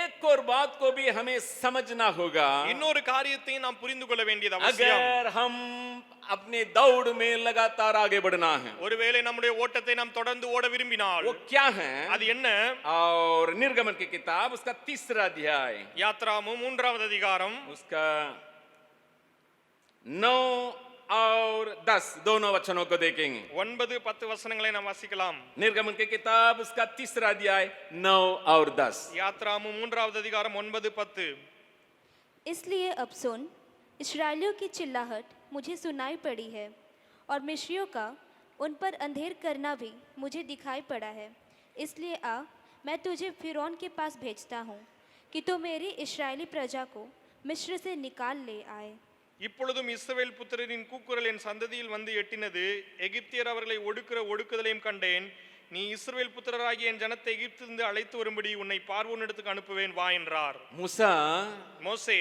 एक और बात को भी हमें समझना होगा। இன்னொரு காரியத்தை நாம் புரிந்து கொள்ள வேண்டியது அவசியம். अगर हम अपने दौड़ में लगातार आगे बढ़ना है, ஒருவேளை நம்முடைய ஓட்டத்தை நாம் தொடர்ந்து ஓட விரும்பினால் वो क्या है? அது என்ன? और निर्गमन की किताब उसका 3रा अध्याय யாத்ராகமம் 3வது அதிகாரம் उसका 9 और 10 दोनों वचनों को देखेंगे। 9-10 வசனங்களை நாம் வாசிக்கலாம். निर्गमन की किताब उसका 3रा अध्याय 9 और 10। யாத்ராகமம் 3வது அதிகாரம் 9-10. इसलिए अब सुन, इस्राएलियों की चिल्लाहट मुझे सुनाई पड़ी है और मिस्रियों का उन पर अंधेर करना भी मुझे दिखाई पड़ा है। इसलिए आ, मैं तुझे फिरौन के पास भेजता हूँ कि तू मेरी इस्राएली प्रजा को मिस्र से निकाल ले आए। இப்பொழுதும் இஸ்ரவேல் புத்திரரின் கூக்குரல் என் சந்ததியில் வந்து எட்டினது. எகிப்தியர் அவர்களை ஒடுக்கிற ஒடுக்குதலையும் கண்டேன். நீ இஸ்ரவேல் புத்திரராகிய என் ஜனத்தை எகிப்திலிருந்து அழைத்து வரும்படி உன்னை பார்வோனிடத்துக்கு அனுப்புவேன் வா என்றார். मूसा, மோசே,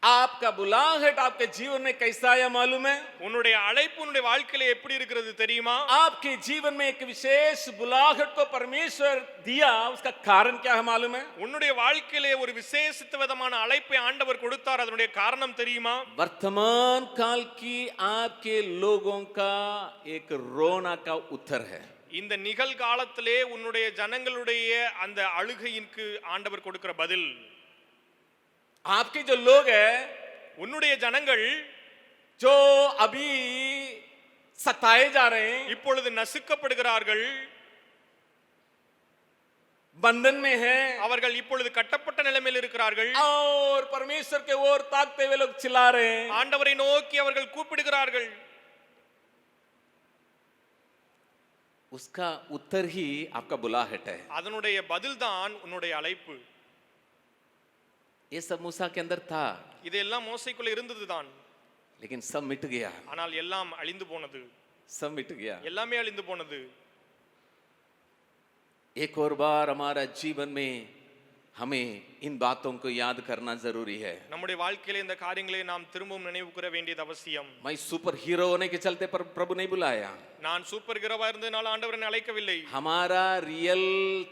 आपका बुलाहट आपके जीवन में कैसा है मालूम है? உன்னுடைய அழைப்பு உன்னுடைய வாழ்க்கையில எப்படி இருக்கிறது தெரியுமா? आपके जीवन में एक विशेष बुलाहट को परमेश्वर दिया, उसका कारण क्या है मालूम है? உன்னுடைய வாழ்க்கையிலே ஒரு விசேஷித்த விதமான அழைப்பை ஆண்டவர் கொடுத்தார். அதனுடைய காரணம் தெரியுமா? वर्तमान काल की आपके लोगों का एक रोना का उत्तर है। இந்த நிகழ்காலத்திலே உன்னுடைய ஜனங்களுடைய அந்த அழுகையிற்கு ஆண்டவர் கொடுக்கிற பதில். आपके जो लोग हैं, உன்னுடைய ஜனங்கள் जो अभी सताए जा रहे हैं, இப்பொழுது நசுக்கப்படுகிறார்கள், बंधन में हैं, அவர்கள் இப்பொழுது கட்டப்பட்ட நிலைமையில் இருக்கிறார்கள். और परमेश्वर के ओर ताकते हुए लोग चिल्ला रहे हैं। ஆண்டவரை நோக்கி அவர்கள் கூப்பிடுகிறார்கள். उसका उत्तर ही आपका बुलाहट है। அதனுடைய பதில்தான் உன்னுடைய அழைப்பு. ये सब मूसा के अंदर था, இதெல்லாம் மோசைக்குள்ள இருந்ததுதான். लेकिन सब मिट गया, ஆனால் எல்லாம் அழிந்து போனது. सब मिट गया। எல்லாமே அழிந்து போனது. एक और बार हमारा जीवन में हमें इन बातों को याद करना जरूरी है। நம்முடைய வாழ்க்கையில இந்த காரியங்களை நாம் திரும்பவும் நினைவு கூற வேண்டியது அவசியம். मैं सुपर हीरो होने के चलते प्रभु नहीं बुलाया। நான் சூப்பர் ஹீரோவா இருந்ததனால ஆண்டவர் என்னை அழைக்கவில்லை. हमारा रियल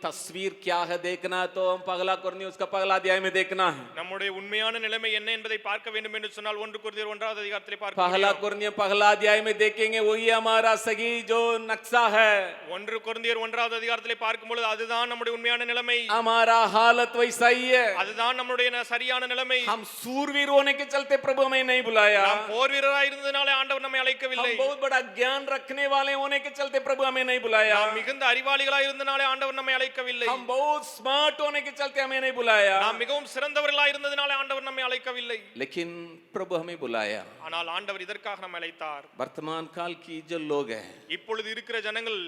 तस्वीर क्या है देखना है तो हम पगला कुरनी उसका पगला अध्याय में देखना है। நம்முடைய உண்மையான நிலைமை என்ன என்பதை பார்க்க வேண்டும் என்று சொன்னால் 1 கொரிந்தியர் 1வது அதிகாரத்திலே பார்க்க पगला कुरनी पगला अध्याय में देखेंगे, वही हमारा सही जो नक्शा है। 1 கொரிந்தியர் 1வது அதிகாரத்திலே பார்க்கும்போது அதுதான் நம்முடைய உண்மையான நிலைமை. हमारा हालत वैसा ही है। அதுதான் நம்முடைய சரியான நிலைமை. हम सूरवीर होने के चलते प्रभु हमें नहीं बुलाया। நாம் போர் வீரராய் இருந்ததனால ஆண்டவர் நம்மை அழைக்கவில்லை. हम बहुत बड़ा ज्ञान रखने वाले होने के चलते प्रभु हमें नहीं बुलाया। நாம் மிகுந்த அறிவாளிகளாய் இருந்ததனால ஆண்டவர் நம்மை அழைக்கவில்லை. हम बहुत स्मार्ट होने के चलते हमें नहीं बुलाया। நாம் மிகவும் சிறந்தவர்களாய் இருந்ததனால ஆண்டவர் நம்மை அழைக்கவில்லை. लेकिन प्रभु हमें बुलाया। ஆனால் ஆண்டவர் இதற்காக நம்மை அழைத்தார். वर्तमान काल की जो लोग हैं, இப்பொழுது இருக்கிற ஜனங்கள்,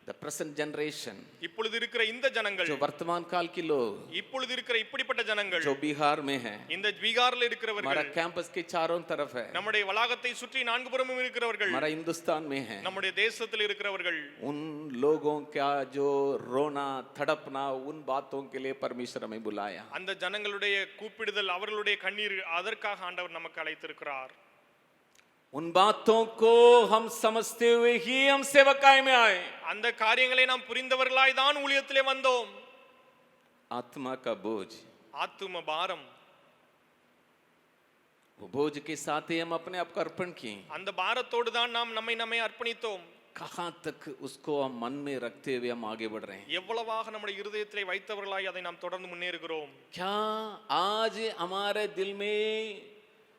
the present generation, இப்பொழுது இருக்கிற இந்த ஜனங்கள், जो वर्तमान काल की लोग, இப்பொழுது இருக்கிற இப்படிப்பட்ட ஜனங்கள், जो बिहार में है, இந்த பீகார்ல हमारा இருக்கிறவர்கள், कैंपस के चारों तरफ है, நம்முடைய வளாகத்தை சுற்றி நான்கு புறமும் இருக்கிறவர்கள், हमारा हिंदुस्तान में है, நம்முடைய தேசத்தில் இருக்கிறவர்கள், उन लोगों का जो रोना तड़पना, उन बातों के लिए परमेश्वर हमें बुलाया। அந்த ஜனங்களுடைய கூப்பிடுதல், அவர்களுடைய கண்ணீர், அதற்காக ஆண்டவர் நமக்கு அழைத்திருக்கிறார். उन बातों को हम समझते हुए ही हम सेवकाई में आए। அந்த காரியங்களை நாம் புரிந்தவர்களாய் தான் ஊழியத்திலே வந்தோம். आत्मा का बोझ, ஆத்தும பாரம், वो बोझ के साथ ही हम अपने आप को अर्पण किए। அந்த பாரத்தோடு தான் நாம் நம்மை அர்ப்பணித்தோம். कहां तक उसको हम मन में रखते हुए हम आगे बढ़ रहे हैं? எவ்வளவாக நம்முடைய இருதயத்திலே வைத்தவர்களாய் அதை நாம் தொடர்ந்து முன்னேறுகிறோம். क्या आज हमारे दिल में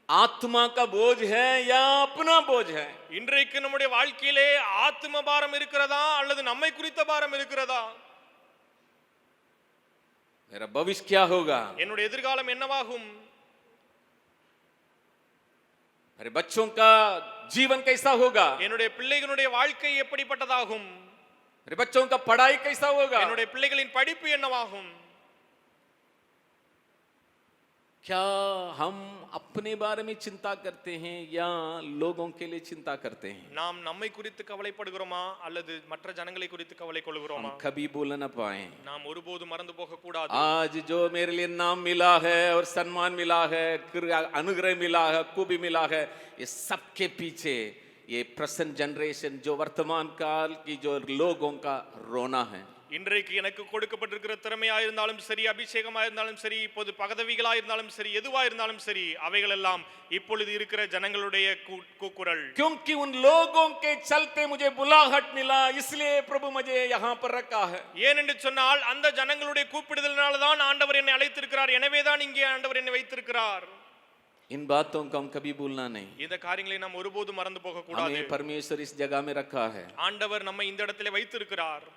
आत्मा का बोझ है या अपना बोझ है? இன்றைக்கு நம்முடைய வாழ்க்கையிலே ஆத்தும பாரம் இருக்கிறதா அல்லது நம்மை குறித்த பாரம் இருக்கிறதா? मेरा भविष्य क्या होगा? என்னுடைய எதிர்காலம் என்னவாகும்? मेरे बच्चों का जीवन कैसा होगा? என்னுடைய பிள்ளைகளுடைய வாழ்க்கை எப்படிப்பட்டதாகும்? मेरे बच्चों का पढ़ाई कैसा होगा? என்னுடைய பிள்ளைகளின் படிப்பு என்னவாகும்? क्या हम अपने बारे में चिंता करते हैं या लोगों के लिए चिंता करते हैं? நாம் நம்மை குறித்து கவலைப்படுகிறோமா அல்லது மற்ற ஜனங்களை குறித்து கவலை கொள்கிறோமா? हम कभी बोल न पाए। நாம் ஒருபோதும் மறந்து போக கூடாது. आज जो मेरे लिए नाम मिला है और सम्मान मिला है, अनुग्रह मिला है, खूबी मिला है, ये सबके पीछे ये प्रेजेंट जनरेशन जो वर्तमान काल की जो लोगों का रोना है। இன்றைக்கு எனக்கு கொடுக்கப்பட்டிருக்கிற திறமையா இருந்தாலும் சரி, அபிஷேகமா இருந்தாலும் சரி, இப்போது பதவிகளா இருந்தாலும் சரி, எதுவா இருந்தாலும் சரி, அவைகள் எல்லாம் இப்பொழுது இருக்கிற ஜனங்களுடைய கூக்குரல். क्योंकि उन लोगों के चलते मुझे बुलाहट मिला, इसलिए प्रभु मुझे यहाँ पर रखा है। ஏனென்று சொன்னால் அந்த ஜனங்களுடைய கூப்பிடுதலினால தான் ஆண்டவர் என்னை அழைத்திருக்கிறார், எனவே தான் இங்கே ஆண்டவர் என்னை வைத்திருக்கிறார். इन बातों को हम कभी भूलना नहीं। இந்த காரியங்களை நாம் ஒருபோதும் மறந்து போக கூடாது. हमें परमेश्वर इस जगह में रखा है ஆண்டவர் நம்மை இந்த இடத்திலே வைத்திருக்கிறார்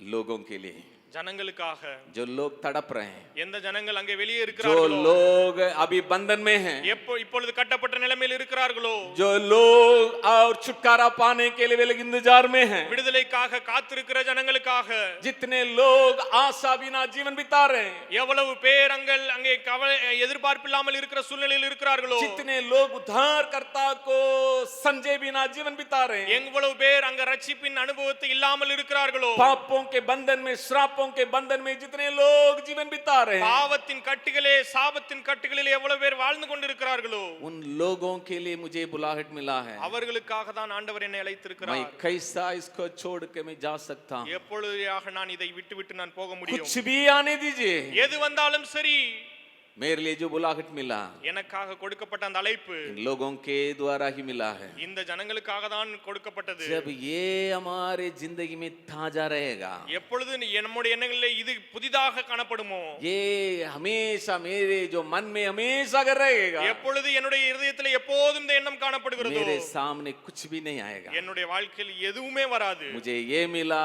लोगों के लिए, ஜனங்களுக்காக. जो लोग तड़प रहे हैं, எந்த ஜனங்கள் அங்கே வெளியே जो இருக்கிறார்களோ, लोग अभी बंधन में हैं, இப்பொழுது கட்டப்பட்ட நிலைமையில் இருக்கிறார்களோ, जो लोग और छुटकारा पाने के लिए वे लोग इंतजार में हैं, விடுதலைக்காக காத்திருக்கிற ஜனங்களுக்காக, जितने लोग आशा बिना जीवन बिता रहे हैं, எவ்வளவு பேர் அங்கே கவலை எதிர்பார்ப்பில்லாமல் இருக்கிற சூழ்நிலையில் இருக்கிறார்களோ, जितने लोग उद्धारकर्ता को समझे बिना जीवन बिता रहे हैं, எவ்வளவு பேர் அங்க ரட்சிப்பின் அனுபவத்தை இல்லாமல் இருக்கிறார்களோ, पापों के बंधन में, श्रापों के बंधन में जितने लोग जीवन बिता रहे हैं, பாவத்தின் கட்டுகளே, சாபத்தின் கட்டுகளிலே எவ்வளவு பேர் வாழ்ந்து கொண்டிருக்கிறார்களோ, उन लोगों के लिए मुझे बुलाहट मिला है। அவர்களுக்காக தான் ஆண்டவர் என்னை मैं அழைத்திருக்கிறார். कैसा इसको छोड़ के मैं जा सकता हूं? எப்பொழுதாக நான் இதை விட்டு நான் போக முடியும்? कुछ भी आने दीजिए, எது வந்தாலும் சரி, मेरे लिए जो बुलाहट मिला எனக்காக கொடுக்கப்பட்ட அந்த அழைப்பு इन लोगों के द्वारा ही मिला है। இந்த ஜனங்களுக்காக தான் கொடுக்கப்பட்டது. जब ये हमारे जिंदगी में ताजा रहेगा, எப்பொழுது நம்முடைய எண்ணங்களிலே இது புதிதாக காணப்படுமோ, ये हमेशा मेरे जो मन में हमेशा अगर रहेगा, எப்பொழுது என்னுடைய இதயத்திலே எப்போதும் இந்த எண்ணம் காணப்படுகிறதோ, मेरे सामने कुछ भी नहीं आएगा। என்னுடைய வாழ்க்கையில் எதுவுமே வராது. मुझे ये मिला,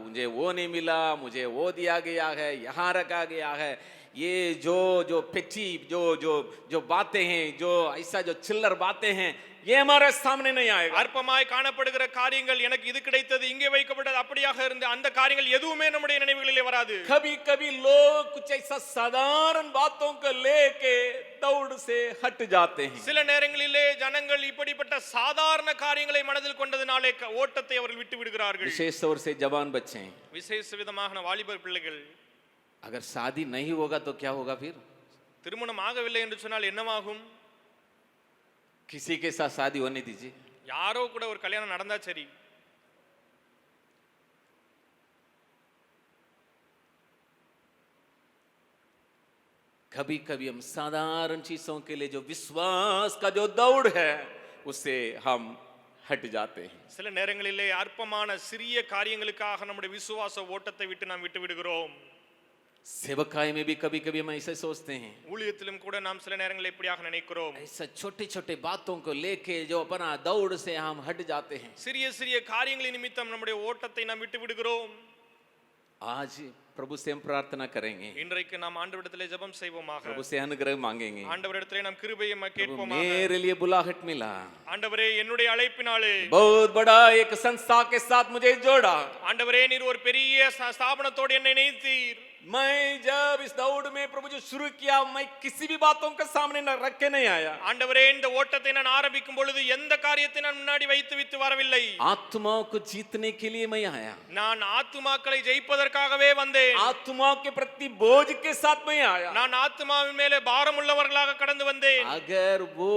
मुझे वो नहीं मिला, मुझे वो दिया गया है, यहाँ रखा गया है, ये जो जो पेटी जो जो जो बातें हैं, जो ऐसा जो चिल्लर बातें हैं, ये हमारे सामने नहीं आएगा। அற்பமாய் காணப்படுகிற காரியங்கள், எனக்கு இது கிடைத்தது, இங்கே வைக்கப்பட்டது, அப்படியாக இருந்த அந்த காரியங்கள் எதுவுமே நம்முடைய நினைவுகளிலே வராது. कभी कभी लोग कुछ ऐसा साधारण बातों को लेके दौड़ से हट जाते हैं। சில நேரங்களிலே ஜனங்கள் இப்படிப்பட்ட சாதாரண காரியங்களை மனதில் கொண்டதினாலே ஓட்டத்தை அவர்கள் விட்டு விடுகிறார்கள். विशेष तौर से जवान बच्चे, விசேஷ விதமாக வாலிபர் பிள்ளைகள், अगर शादी नहीं होगा तो क्या होगा फिर? திருமணம் ஆகவில்லை என்று சொன்னால் என்னவாகும்? किसी के साथ शादी होने दीजिए, யாரோ கூட ஒரு கல்யாணம் நடந்தா சரி, कभी कभी हम साधारण चीजों के लिए जो विश्वास का जो दौड़ है उससे हम हट जाते हैं। சில நேரங்களிலே அற்பமான சிறிய காரியங்களுக்காக நம்முடைய விசுவாச ஓட்டத்தை விட்டு நாம் விட்டு விடுகிறோம். सेवकाई में भी कभी कभी हम ऐसे सोचते हैं, ஊழியத்திலும் கூட நாம் சில நேரங்களில் இப்படியாக நினைக்கிறோம். ऐसा छोटे छोटे बातों को लेके जो अपना दौड़ से हम हट जाते हैं। சிறிய சிறிய காரியங்களின் நிமித்தம் நம்முடைய ஓட்டத்தை நாம் விட்டு விடுகிறோம். आज प्रभु से हम प्रार्थना करेंगे, இன்றைக்கு நாம் ஆண்டவரிடத்திலே ஜெபம் செய்வோமாக. प्रभु से अनुग्रह मांगेंगे। ஆண்டவரிடத்திலே நாம் கிருபையை प्रभु, கேட்போமாக. मेरे लिए बुलाहट मिला, ஆண்டவரே, என்னுடைய அழைப்பினாலே बहुत बड़ा एक संस्था के साथ मुझे जोड़ा। ஆண்டவரே, நீர் ஒரு பெரிய ஸ்தாபனத்தோடு என்னை இணைத்தீர். मैं जब इस दौड़ में प्रभु जो शुरू किया, मैं किसी भी बातों के सामने न रख के नहीं आया। ஆண்டவரே, இந்த ஓட்டத்தை நான் ஆரம்பிக்கும் பொழுது எந்த காரியத்தை நான் முன்னாடி வைத்து வரவில்லை. आत्माओं को जीतने के लिए मैं आया, நான் ஆத்துமாக்களை ஜெயிப்பதற்காகவே வந்தேன். आत्माओं के प्रति बोझ के साथ मैं आया। நான் ஆத்துமாவின் மேலே பாரம் உள்ளவர்களாக கடந்து வந்தேன். अगर वो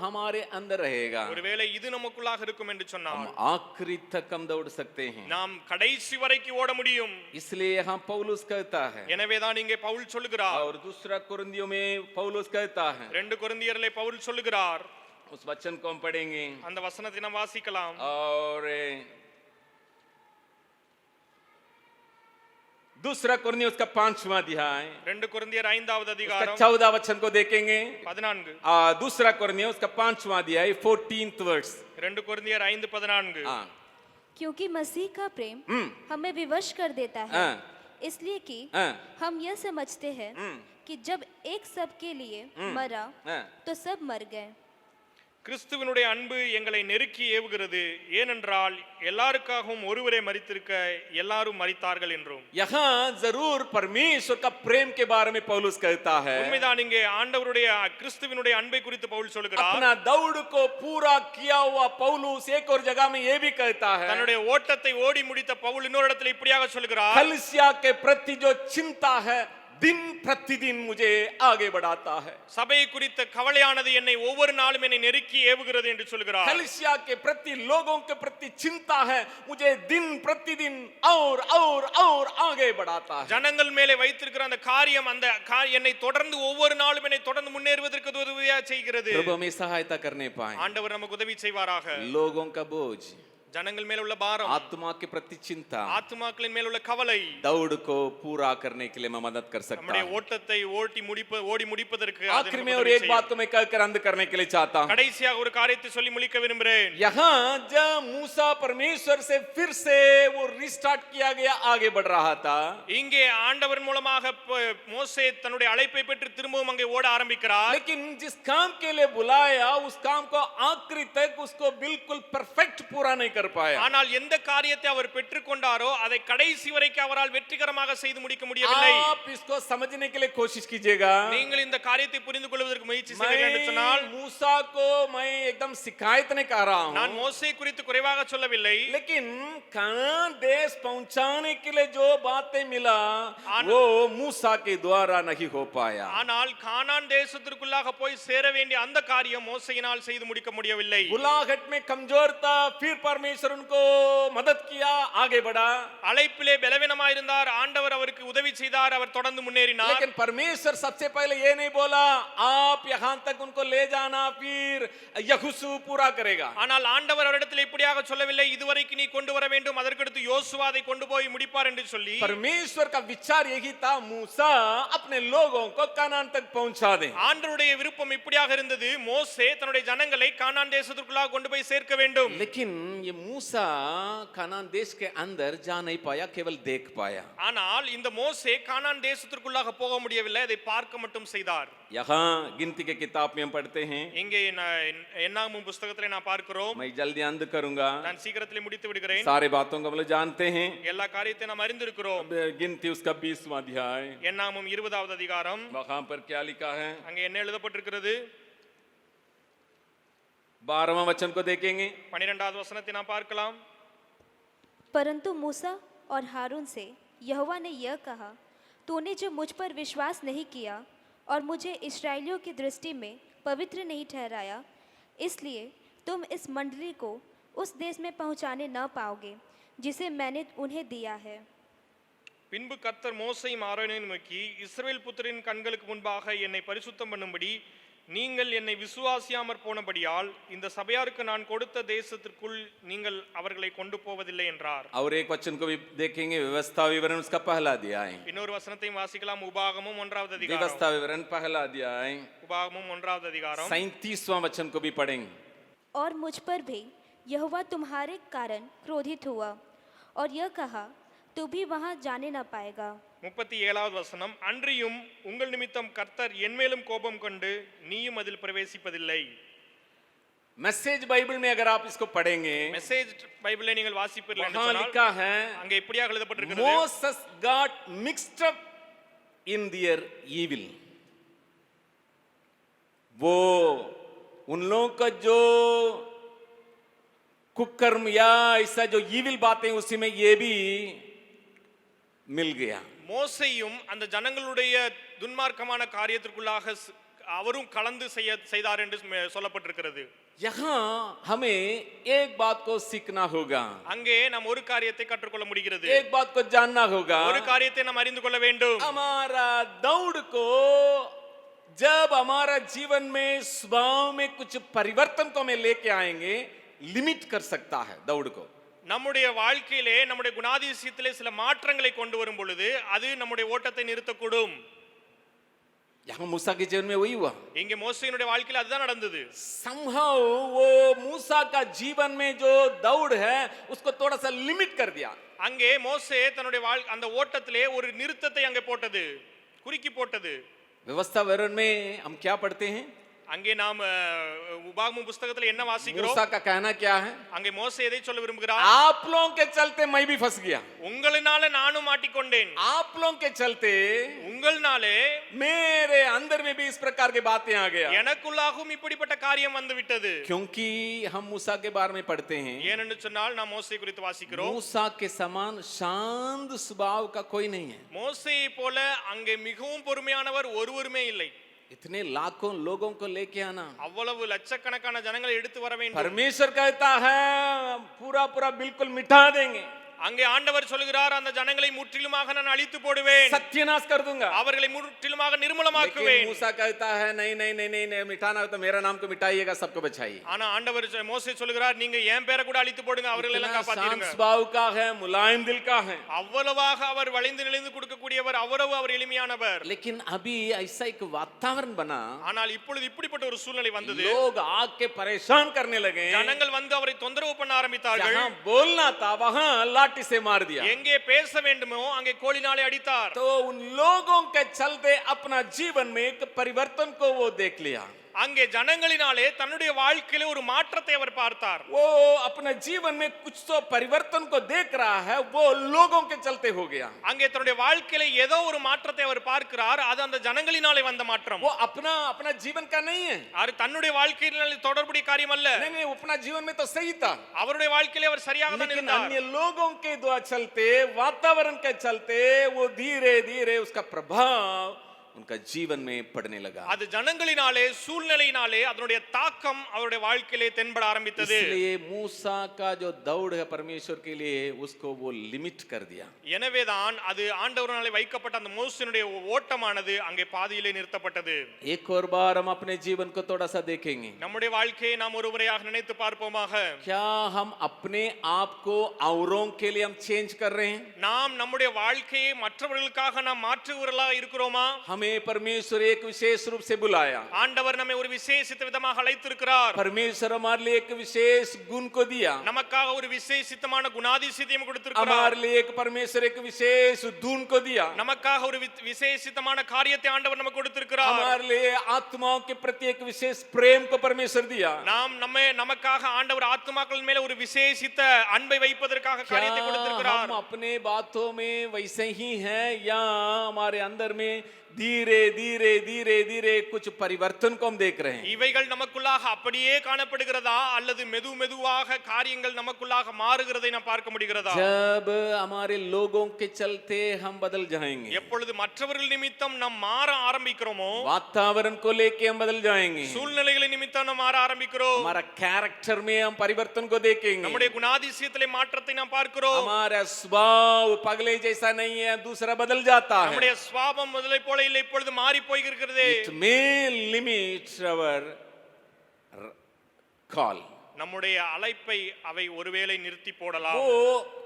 हमारे अंदर रहेगा, ஒருவேளை இது நமக்குள்ளாக இருக்கும் என்று சொன்னால், हम आखिरी तक हम दौड़ सकते हैं। நாம் கடைசி வரைக்கும் ஓட முடியும். इसलिए यहाँ पौलुस कहता है, எனவே தான் இங்கே பவுல் சொல்லுகிறார். और दूसरा कुरिन्थियों में पौलुस कहता है, 2 கொரிந்தியரிலே பவுல் சொல்லுகிறார். उस वचन को हम पढ़ेंगे அந்த வசனத்தை நாம் வாசிக்கலாம். और दूसरा कुरिन्थियों उसका 5वां अध्याय 2 கொரிந்தியர் 5வது उसका அதிகாரம் 14 वचन को देखेंगे। 14. दूसरा कुरिन्थियों उसका 5वां अध्याय 14th वर्स। 2 கொரிந்தியர் 5:14. हाँ, क्योंकि मसीह का प्रेम हम्म, हमें विवश कर देता है, हाँ, इसलिए कि हाँ, हम यह समझते हैं कि जब एक सब के लिए मरा हाँ। तो सब मर गए। கிறிஸ்துவினுடைய அன்பு எங்களை நெருக்கி ஏவுகிறது, ஏனென்றால் எல்லாருக்காகவும் ஒருவரே மரித்திருக்க எல்லாரும் மரித்தார்கள் என்றும். यहाँ जरूर परमेश्वर का प्रेम के बारे में पौलुस कहता है. உண்மைதான், இங்கே ஆண்டவருடைய கிறிஸ்துவினுடைய அன்பை குறித்து பவுல் சொல்கிறார். अपना दौड़ को पूरा किया हुआ पौलुस एक और जगह में ये भी कहता है. தன்னுடைய ஓட்டத்தை ஓடி முடித்த பவுல் இன்னொரு இடத்துல இப்படியாக சொல்கிறார். कलीसिया के प्रति जो चिंता है दिन प्रतिदिन मुझे आगे बढ़ाता है. சபை குறித்த கவலையானது என்னை ஒவ்வொரு நாளும் என்னை நெருக்கி ஏவுகிறது என்று சொல்கிறார். कलीसिया के प्रति लोगों के प्रति चिंता है मुझे दिन प्रतिदिन और आगे बढ़ाता है. ஜனங்கள் மேலே வைத்திருக்கிற அந்த காரியம் என்னை தொடர்ந்து ஒவ்வொரு நாளும் என்னை தொடர்ந்து முன்னேறுவதற்கு உதவியா செய்கிறது. प्रभु हमें सहायता करने पाए. ஆண்டவர் நமக்கு உதவி செய்வாராக. लोगों का बोझ, ஜனங்கள் மேல உள்ள பாரம், आत्मा के प्रति चिंता, ஆத்துமாக்களின் மேல உள்ள கவலை, दौड़ को पूरा करने के लिए मैं मदद कर सकता நம்முடைய हूं. ஓட்டத்தை ஓடி முடிப்பதற்கு आखिर में और एक बात को मैं कहकर अंत करने के लिए चाहता हूं. கடைசியாக ஒரு காரியத்தை சொல்லி முடிக்க விரும்புகிறேன். यहाँ जब मूसा परमेश्वर से फिर से वो रिस्टार्ट किया गया आगे बढ़ रहा था, இங்கே ஆண்டவர் மூலமாக மோசே தன்னுடைய அழைப்பை பெற்று திரும்பவும் அங்கே ஓட ஆரம்பிக்கிறார். लेकिन जिस काम के लिए बुलाया उस काम को आखिरी तक उसको बिल्कुल परफेक्ट पूरा नहीं कर पाया. ஆனால் எந்த காரியத்தை அவர் பெற்றுக்கொண்டாரோ அதை கடைசி வரைக்கும் அவரால் வெற்றிகரமாக செய்து முடிக்க முடியவில்லை. आप इसको समझने के लिए कोशिश कीजिएगा. நீங்கள் இந்த காரியத்தை புரிந்து கொள்வதற்கு முயற்சி செய்வீர்கள் என்று சொன்னால், मैं मूसा को मैं एकदम शिकायत नहीं कर रहा हूं, நான் மோசே குறித்து குறைவாக சொல்லவில்லை. लेकिन कानान देश पहुंचाने के लिए जो बातें मिला वो मूसा के द्वारा नहीं हो पाया. ஆனால் கானான் தேசத்திற்குள்ளாக போய் சேர வேண்டிய அந்த காரியம் மோசேயினால் செய்து முடிக்க முடியவில்லை. बुलाहट में कमजोर था, फिर परमेश्वर उनको मदद किया, आगे बढ़ा. அழைப்பிலே பலவீனமாய் இருந்தார், ஆண்டவர் அவருக்கு உதவி செய்தார், அவர் தொடர்ந்து முன்னேறினார். लेकिन परमेश्वर सबसे पहले ये नहीं बोला आप यहां तक उनको ले जाना, फिर यहोशू पूरा करेगा. ஆனால் ஆண்டவர் அவரிடத்தில் இப்படியாக சொல்லவில்லை, இதுவரைக்கும் நீ கொண்டு வர வேண்டும், அதற்கடுத்து யோசுவா அதை கொண்டு போய் முடிப்பார் என்று சொல்லி. परमेश्वर का विचार यही था, मूसा अपने लोगों को कनान तक पहुंचा दे. ஆண்டவருடைய விருப்பம் இப்படியாக இருந்தது, மோசே தன்னுடைய ஜனங்களை கானான் தேசத்திற்குள்ளாக கொண்டு போய் சேர்க்க வேண்டும். लेकिन ये मूसा कनान देश के अंदर जा नहीं पाया, केवल देख पाया. ஆனால் இந்த மோசே கானான் தேசத்திற்குள்ளாக போக முடியவில்லை, அதை பார்க்க மட்டும் செய்தார். यहाँ गिनती के किताब में हम पढ़ते हैं, இங்கே என்னாகும் புத்தகத்திலே நான் பார்க்கிறோம். मैं जल्दी अंत करूंगा, நான் சீக்கிரத்திலே முடித்து விடுகிறேன். सारे बातों को हम लोग जानते हैं. எல்லா காரியத்தையும் நாம் அறிந்திருக்கிறோம். गिनती उसका 20वां अध्याय, என்னாகும் 20வது அதிகாரம். वहां पर क्या लिखा है? அங்கே என்ன எழுதப்பட்டிருக்கிறது? 12वां वचन को देखेंगे. 12வது வசனத்தை நாம் பார்க்கலாம். परंतु मूसा और हारून से यहोवा ने यह कहा, तूने जो मुझ पर विश्वास नहीं किया और मुझे इस्राएलियों की दृष्टि में पवित्र नहीं ठहराया, इसलिए तुम इस मंडली को उस देश में पहुंचाने न पाओगे जिसे मैंने उन्हें दिया है. பின்பு கர்த்தர் மோசேயும் ஆரோனையும் நோக்கி, இஸ்ரவேல் புத்திரின் கண்களுக்கு முன்பாக என்னை பரிசுத்தம் பண்ணும்படி நீங்கள் என்னை விசுவாசியாமற் போனபடியால் இந்த சபையாருக்கு நான் கொடுத்த தேசத்திற்குள் நீங்கள் அவர்களை கொண்டு போவதில்லை என்றார். और एक वचन को भी देखेंगे, व्यवस्था विवरण उसका पहला अध्याय. இன்னொரு வசனத்தையும் வாசிக்கலாம். உபாகமும் 1வது அதிகாரம். व्यवस्था विवरण पहला अध्याय, உபாகமும் 1வது அதிகாரம். 37वां वचन को भी पढ़ेंगे. और मुझ पर भी यहोवा तुम्हारे कारण क्रोधित हुआ और यह कहा, तू भी वहां जाने न पाएगा. 37வது வசனம், அன்றியும் உங்கள் நிமித்தம் கர்த்தர் என்மேலும் கோபம் கொண்டு நீயும் அதில் பிரவேசிப்பதில்லை. मैसेज बाइबल में अगर आप इसको पढ़ेंगे, மெசேஜ் பைபிளை நீங்கள் வாசிப்பீர்கள் என்று वहां சொன்னால் लिखा है, அங்கே இப்படியாக எழுதப்பட்டிருக்கிறது, Moses got mixed up in their evil. वो उन लोगों का जो कुकर्म या ऐसा जो ईविल बातें उसी में ये भी मिल गया. மோசேயும் அந்த ஜனங்களுடைய துன்மார்க்கமான காரியத்திற்குள்ளாக அவரும் கலந்து செய்தார் என்று சொல்லப்பட்டிருக்கிறது. यहाँ हमें एक बात को सीखना होगा, அங்கே நாம் ஒரு காரியத்தை கற்றுக்கொள்ள முடிகிறது, एक बात को जानना होगा. ஒரு காரியத்தை நாம் அறிந்து கொள்ள வேண்டும். हमारा दौड़ को जब हमारा जीवन में स्वभाव में कुछ परिवर्तन को हमें लेके आएंगे, लिमिट कर सकता है दौड़ को. நம்முடைய வாழ்க்கையிலே நம்முடைய குணாதிசயத்திலே சில மாற்றங்களை கொண்டு வரும் பொழுது அது நம்முடைய ஓட்டத்தை நிறுத்தக்கூடும். यहाँ मूसा के जीवन में वही हुआ. இங்கே மோசேயினுடைய வாழ்க்கையில அதுதான் நடந்தது. somehow वो मूसा का जीवन में जो दौड़ है उसको थोड़ा सा लिमिट कर दिया. அங்கே மோசே தன்னுடைய அந்த ஓட்டத்திலே ஒரு நிறுத்தத்தை அங்கே போட்டது, குறுக்கி போட்டது. व्यवस्था विवरण में हम क्या पढ़ते हैं? அங்கே நாம் உபாகமம் புஸ்தகத்துல என்ன வாசிக்கிறோம்? मूसा का कहना क्या है? அங்கே மோசே எதை சொல்ல விரும்புகிறார்? आप लोगों के चलते मैं भी फंस गया, உங்களினால நானும் மாட்டிக்கொண்டேன், आप लोगों के चलते உங்களினாலே मेरे अंदर में भी इस प्रकार की बातें आ गया। எனக்குள்ளாகவும் இப்படிப்பட்ட காரியம் வந்து விட்டது. क्योंकि हम मूसा के बारे में पढ़ते हैं, ஏனென்று சொன்னால் நாம் மோசே குறித்து வாசிக்கிறோம். मूसा के समान शांत स्वभाव का कोई नहीं है। மோசேயை போல அங்கே மிகவும் பொறுமையானவர் ஒருவருமே இல்லை. इतने लाखों लोगों को लेके आना, அவ்வளவு லட்சக்கணக்கான ஜனங்களை எடுத்து வர வேண்டும். परमेश्वर कहता है पूरा पूरा बिल्कुल मिटा देंगे, அங்கே ஆண்டவர் சொல்கிறார், அந்த ஜனங்களை முற்றிலுமாக நான் அழித்து போடுவேன், सत्यानाश कर दूंगा। அவர்களை முற்றிலுமாக लेकिन நிர்மூலமாக்குவேன். मूसा कहता है नहीं नहीं नहीं नहीं, नहीं मिटाना तो मेरा नाम को मिटाइएगा, सबको बचाइए। ஆனா ஆண்டவர் மோசே சொல்கிறார், நீங்க என் பேரை கூட அழித்து போடுங்க, அவர்களை எல்லாம் इतना शांत காப்பாத்திடுங்க. स्वभाव का है, मुलायम दिल का है, அவ்வளவாக அவர் வளைந்து நெளிந்து கொடுக்கக்கூடியவர், அவ்வளவு அவர் எளிமையானவர். लेकिन अभी ऐसा एक वातावरण बना, ஆனால் இப்பொழுது இப்படிப்பட்ட ஒரு சூழ்நிலை வந்தது. लोग आके परेशान करने लगे, ஜனங்கள் வந்து அவரை தொந்தரவு பண்ண ஆரம்பித்தார்கள். जहां बोलना था वहां लाठी से मार दिया। எங்கே பேச வேண்டுமோ அங்கே கோலினாலே அடித்தார். तो उन लोगों के चलते अपना जीवन में एक परिवर्तन को वो देख लिया, அங்கே ஜனங்களினாலே தன்னுடைய வாழ்க்கையில ஒரு மாற்றத்தை அவர் பார்த்தார். वो अपने जीवन में कुछ तो परिवर्तन को देख रहा है, वो लोगों के चलते हो गया। அங்கே தன்னுடைய வாழ்க்கையில ஏதோ ஒரு மாற்றத்தை அவர் பார்க்கிறார், அது அந்த ஜனங்களினாலே வந்த மாற்றம். वो अपना अपना जीवन का नहीं है, அது தன்னுடைய வாழ்க்கையினால தொடர்புடைய காரியம் அல்ல. नहीं नहीं, अपना जीवन में तो सही था, அவருடைய வாழ்க்கையில அவர் சரியாக தான் लेकिन இருந்தார். अन्य लोगों के द्वारा चलते, वातावरण के चलते वो धीरे धीरे उसका प्रभाव उनका जीवन में पड़ने लगा। அது ஜனங்களினாலே சூழ்நிலையினாலே அதனுடைய தாக்கம் அவருடைய வாழ்க்கையிலே தென்பட ஆரம்பித்தது. इसलिए मूसा का जो दौड़ है परमेश्वर के लिए, उसको वो लिमिट कर दिया। எனவேதான் அது ஆண்டவராலே வைக்கப்பட்ட அந்த மோசேனுடைய ஓட்டமானது அங்கே பாதியிலே நிறுத்தப்பட்டது. एक और बार हम अपने जीवन को थोड़ा सा देखेंगे, நம்முடைய வாழ்க்கையை நாம் ஒரு முறையாக நினைத்து பார்ப்போமாக. क्या हम अपने आप को औरों के लिए हम चेंज कर रहे हैं? நாம் நம்முடைய வாழ்க்கையை மற்றவர்களுக்காக நாம் மாற்றுவர்களாக இருக்கிறோமா? हमें परमेश्वर एक विशेष रूप से बुलाया, ஆண்டவர் நம்மை ஒரு விசேஷித்த விதமாக அழைத்திருக்கிறார். परमेश्वर हमारे लिए एक विशेष गुण को दिया, நமக்காக ஒரு விசேஷித்தமான குணாதிசயத்தையும் கொடுத்திருக்கிறார். हमारे लिए एक परमेश्वर एक विशेष धुन को दिया, நமக்காக ஒரு விசேஷித்தமான காரியத்தை ஆண்டவர் நமக்கு கொடுத்திருக்கிறார். हमारे लिए आत्माओं के प्रति एक विशेष प्रेम को परमेश्वर दिया। நமக்காக ஆண்டவர் ஆத்துமாக்கள் மேல ஒரு விசேஷித்த அன்பை வைப்பதற்காக காரியத்தை क्या கொடுத்திருக்கிறார். हम अपने बातों में वैसे ही हैं या हमारे अंदर में धीरे धीरे धीरे धीरे कुछ परिवर्तन को हम देख रहे हैं? இவைகள் நமக்குள்ளாக அப்படியே காணப்படுகிறதா அல்லது மெதுவாக காரியங்கள் நமக்குள்ளாக மாறுகிறதை நாம் பார்க்க முடிகிறதா? जब हमारे लोगों के चलते हम बदल जाएंगे, எப்பொழுது மற்றவர்கள் நிமித்தம் நாம் மாற ஆரம்பிக்கிறோமோ, वातावरण को लेके हम बदल जाएंगे, சூழ்நிலைகளை நிமித்தம் நாம் மாற ஆரம்பிக்கிறோம், हमारा कैरेक्टर में हम परिवर्तन को देखेंगे, நம்முடைய குணாதிசயத்திலே மாற்றத்தை நாம் பார்க்கிறோம், हमारा स्वभाव पगले जैसा नहीं है, दूसरा बदल जाता है। நம்முடைய சுபாவம் முதலை போல இல்லை, இப்பொழுது மாறி போயிருக்கிறது. It may limit our call, நம்முடைய அழைப்பை அவை ஒருவேளை நிறுத்தி போடலாம். वो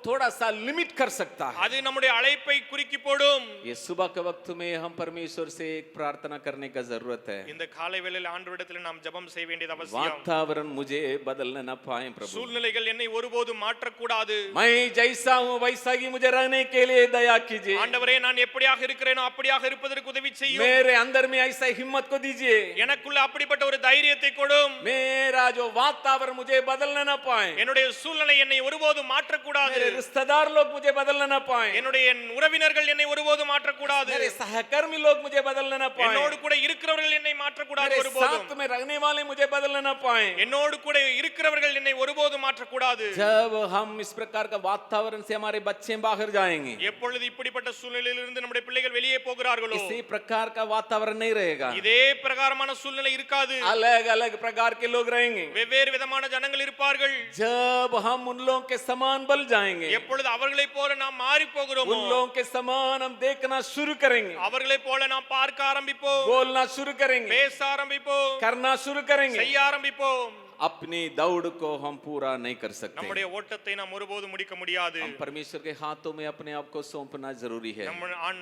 थोड़ा सा लिमिट कर सकता है। அது நம்முடைய அழைப்பை குறுக்கி போடும். ये सुबह के वक्त में हम परमेश्वर से एक प्रार्थना करने का जरूरत है, இந்த காலை வேளையில் ஆண்டவரிடத்தில் நாம் ஜெபம் செய்ய வேண்டியது அவசியம். वातावरण मुझे बदलना ना पाए प्रभु, சூழ்நிலைகள் என்னை ஒருபோதும் மாற்றக்கூடாது. मैं जैसा हूँ वैसा ही मुझे रहने के लिए दया कीजिए। ஆண்டவரே, நான் எப்படியாக இருக்கிறேனோ அப்படியாக இருப்பதற்கு உதவி செய்யும். मेरे अंदर में ऐसा हिम्मत को दीजिए, எனக்குள்ள அப்படிப்பட்ட ஒரு தைரியத்தை கொடும். मेरा जो वातावरण मुझे बदलना ना पाए, என்னுடைய சூழ்நிலை என்னை ஒருபோதும் மாற்றக்கூடாது. मेरे रिश्तेदार लोग मुझे बदलना ना पाए, என்னுடைய உறவினர்கள் என்னை ஒருபோதும் மாற்றக்கூடாது. मेरे सहकर्मी लोग मुझे बदलना ना पाए, என்னோடு கூட இருக்கிறவர்கள் என்னை மாற்றக்கூடாது मेरे ஒருபோதும். साथ में रहने वाले मुझे बदलना ना पाए। என்னோடு கூட இருக்கிறவர்கள் என்னை ஒருபோதும் மாற்றக்கூடாது. जब हम इस प्रकार का वातावरण से हमारे बच्चे बाहर जाएंगे, எப்பொழுது இப்படிப்பட்ட சூழ்நிலையிலிருந்து நம்முடைய பிள்ளைகள் வெளியே போகிறார்களோ, इसी प्रकार का वातावरण नहीं रहेगा, இதே பிரகாரமான சூழ்நிலை இருக்காது. अलग अलग प्रकार के लोग रहेंगे। வெவ்வேறு விதமான ஜனங்கள் இருப்பார்கள். जब हम उन लोगों के समान बल जाएंगे, எப்பொழுது அவர்களைப் போல நாம் மாறி போகிறோமோ, उन लोगों के समान हम देखना शुरू करेंगे, அவர்களைப் போல நாம் பார்க்க ஆரம்பிப்போம், बोलना शुरू करेंगे, பேச ஆரம்பிப்போம், करना शुरू करेंगे, செய்ய ஆரம்பிப்போம். अपनी दौड़ को हम पूरा नहीं कर सकते। நம்முடைய ஓட்டத்தை நாம் ஒருபோதும் முடிக்க முடியாது. हम परमेश्वर के हाथों में अपने आप को सौंपना जरूरी है।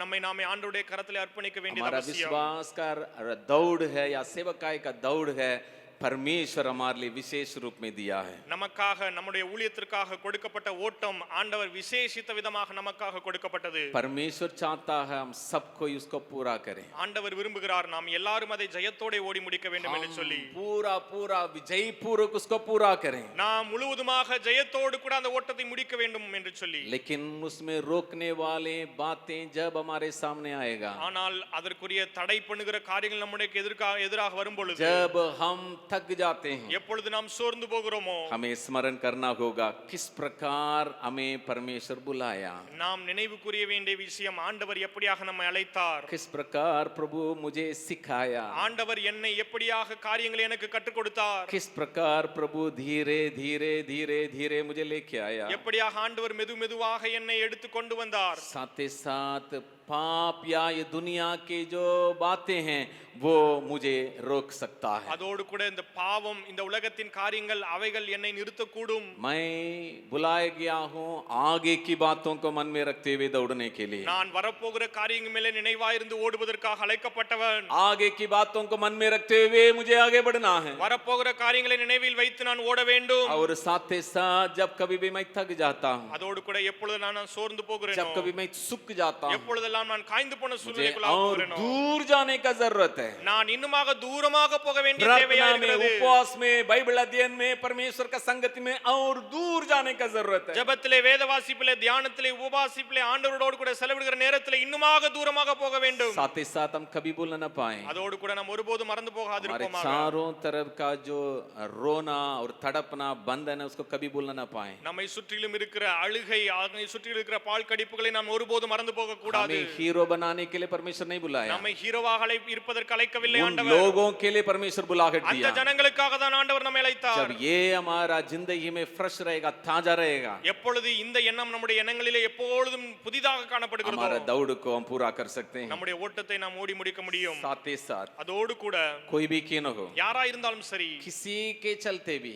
நம்மை நாமே ஆண்டவருடைய கரத்திலே அர்ப்பணிக்க வேண்டியது हमारा அவசியம். विश्वास का दौड़ है या सेवकाई का दौड़ है, परमेश्वर हमारे लिए विशेष रूप में दिया है। நமக்காக நம்முடைய ஊழியத்திற்காக கொடுக்கப்பட்ட ஓட்டம் ஆண்டவர் விசேஷித்த விதமாக நமக்காக கொடுக்கப்பட்டது. परमेश्वर चाहता है हम सबको उसको पूरा करें। ஆண்டவர் விரும்புகிறார் நாம் எல்லாரும் அதை ஜெயத்தோட ஓடி முடிக்க வேண்டும் என்று சொல்லி पूरा पूरा विजय पूर्वक उसको पूरा करें। நாம் முழுவதுமாக ஜெயத்தோடு கூட அந்த ஓட்டத்தை முடிக்க வேண்டும் என்று சொல்லி लेकिन उसमें रोकने वाले बातें जब हमारे सामने आएगा, ஆனால் அதற்குரிய தடை பண்ணுகிற காரியங்கள் நம்முடைய எதிராக வரும் பொழுது जब हम थक जाते हैं, எப்பொழுது நாம் சோர்ந்து போகிறோமோ हमें स्मरण करना होगा किस प्रकार हमें परमेश्वर बुलाया, நாம் நினைவுக்குரிய வேண்டிய விஷயம் ஆண்டவர் எப்படியாக நம்மை அழைத்தார், किस प्रकार प्रभु मुझे सिखाया, ஆண்டவர் என்னை எப்படியாக காரியங்களை எனக்கு கற்றுக் கொடுத்தார், किस प्रकार प्रभु धीरे धीरे धीरे धीरे मुझे लेके आया, எப்படியாக ஆண்டவர் மெதுவாக என்னை எடுத்து கொண்டு வந்தார். साथ ही साथ पाप या ये दुनिया की जो बातें हैं वो मुझे रोक सकता है। அதோடு கூட இந்த பாவம் இந்த உலகத்தின் காரியங்கள் அவைகள் என்னை நிறுத்தக்கூடும். मैं बुलाया गया हूँ आगे की बातों को मन में रखते हुए दौड़ने के लिए। நான் வரப்போகிற காரியங்கள் மேலே நினைவாயிருந்து ஓடுவதற்காக அழைக்கப்பட்டவன். आगे की बातों को मन में रखते हुए मुझे आगे बढ़ना है। வரப்போகிற காரியங்களை நினைவில் வைத்து நான் ஓட வேண்டும். और साथ ही साथ जब कभी भी मैं थक जाता हूँ, அதோடு கூட எப்பொழுது நான் சோர்ந்து போகிறேனோ, जब कभी मैं सूख जाता हूँ, எப்பொழுதெல்லாம் நான் காய்ந்து போன मुझे சூழ்நிலைக்குள்ளாக और போகிறேனோ, दूर जाने का जरूरत है। நான் இன்னுமாக தூரமாக போக வேண்டிய தேவையா प्रार्थना में, இருக்கிறது. उपवास में, बाइबल अध्ययन में, परमेश्वर का संगति में और दूर जाने का जरूरत है। ஜெபத்திலே, வேத வாசிப்பிலே, தியானத்திலே, உபவாசிப்பிலே, ஆண்டவரோடு கூட செலவிடுகிற நேரத்திலே இன்னுமாக தூரமாக போக வேண்டும். साथ ही साथ हम कभी भूल न पाए, அதோடு கூட நாம் ஒருபோதும் மறந்து हमारे போகாதிருப்போமாக. चारों तरफ का जो रोना और तड़पना बंधन है उसको कभी भूल न पाए। நம்மை சுற்றிலும் இருக்கிற அழுகை, நம்மை சுற்றிலும் இருக்கிற பால் கடிப்புகளை நாம் ஒருபோதும் மறந்து போக கூடாது. हमें हीरो बनाने के लिए परमेश्वर नहीं बुलाया, நம்மை ஹீரோவாக இருப்பதற்கு அழைக்கவில்லை उन ஆண்டவர். लोगों के लिए परमेश्वर बुलाकर அந்த दिया। ஜனங்களுக்காக தான் ஆண்டவர் நம்மை அழைத்தார். जब ये हमारा जिंदगी में फ्रेश रहेगा, ताजा रहेगा, எப்பொழுது இந்த எண்ணம் நம்முடைய எண்ணங்களிலே எப்பொழுதும் புதிதாக காணப்படுகிறதோ, हमारा दौड़ को हम पूरा कर सकते हैं। நம்முடைய ஓட்டத்தை நாம் ஓடி முடிக்க முடியும். साथ ही साथ அதோடு கூட कोई भी क्यों न हो, யாரா இருந்தாலும் சரி, किसी के चलते भी,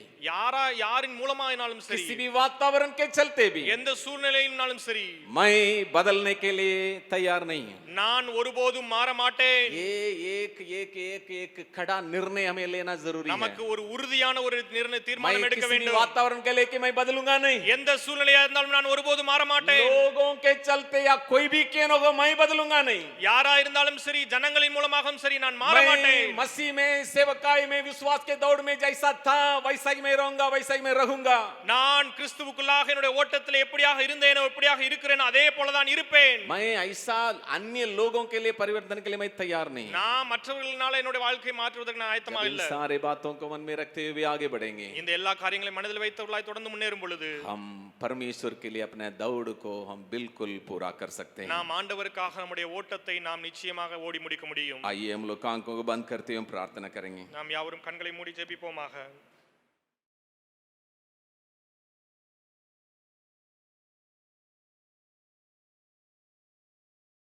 யாரின் மூலமாயினாலும் சரி, किसी भी वातावरण के चलते भी எந்த சூழ்நிலையினாலும் சரி, मैं बदलने के लिए तैयार नहीं हूं। நான் ஒருபோதும் மாற மாட்டேன். ये एक एक एक एक खड़ा निर्णय हमें लेना जरूरी है। நமக்கு ஒரு உறுதியான ஒரு मैं தீர்மானம் எடுக்க किसी भी வேண்டும். वातावरण के लेके मैं बदलूंगा नहीं। எந்த சூழ்நிலையா இருந்தாலும் நான் ஒருபோதும் மாற மாட்டேன். लोगों के चलते या कोई भी क्यों न हो, मैं बदलूंगा नहीं। யாரா இருந்தாலும் சரி, ஜனங்களின் மூலமாகவும் சரி, நான் மாற மாட்டேன். मैं मसीह में, सेवकाई में, विश्वास के दौड़ में जैसा था वैसा ही मैं रहूंगा, वैसा ही मैं रहूंगा। நான் கிறிஸ்துவுக்குள்ளாக என்னுடைய ஓட்டத்தில் எப்படியாக இருந்தேனோ எப்படியாக இருக்கிறேனோ அதே போலதான் இருப்பேன். मैं ऐसा अन्य लोगों के लिए परिवर्तन के लिए मैं तैयार नहीं। நான் மற்றவர்களால என்னுடைய வாழ்க்கையை மாற்றுவதற்கு நான் ஆயத்தமாக इन இல்லை. सारे बातों को मन में रखते हुए आगे बढ़ेंगे। இந்த எல்லா காரியங்களையும் மனதில் வைத்தவர்களாய் தொடர்ந்து முன்னேறும் பொழுது हम परमेश्वर के लिए अपने दौड़ को हम बिल्कुल पूरा कर सकते हैं। நாம் ஆண்டவருக்காக நம்முடைய ஓட்டத்தை நாம் நிச்சயமாக ஓடி முடிக்க முடியும். आइए हम लोग आंखों को बंद करते हुए हम प्रार्थना करेंगे। நாம் யாவரும் கண்களை மூடி ஜெபிப்போமாக.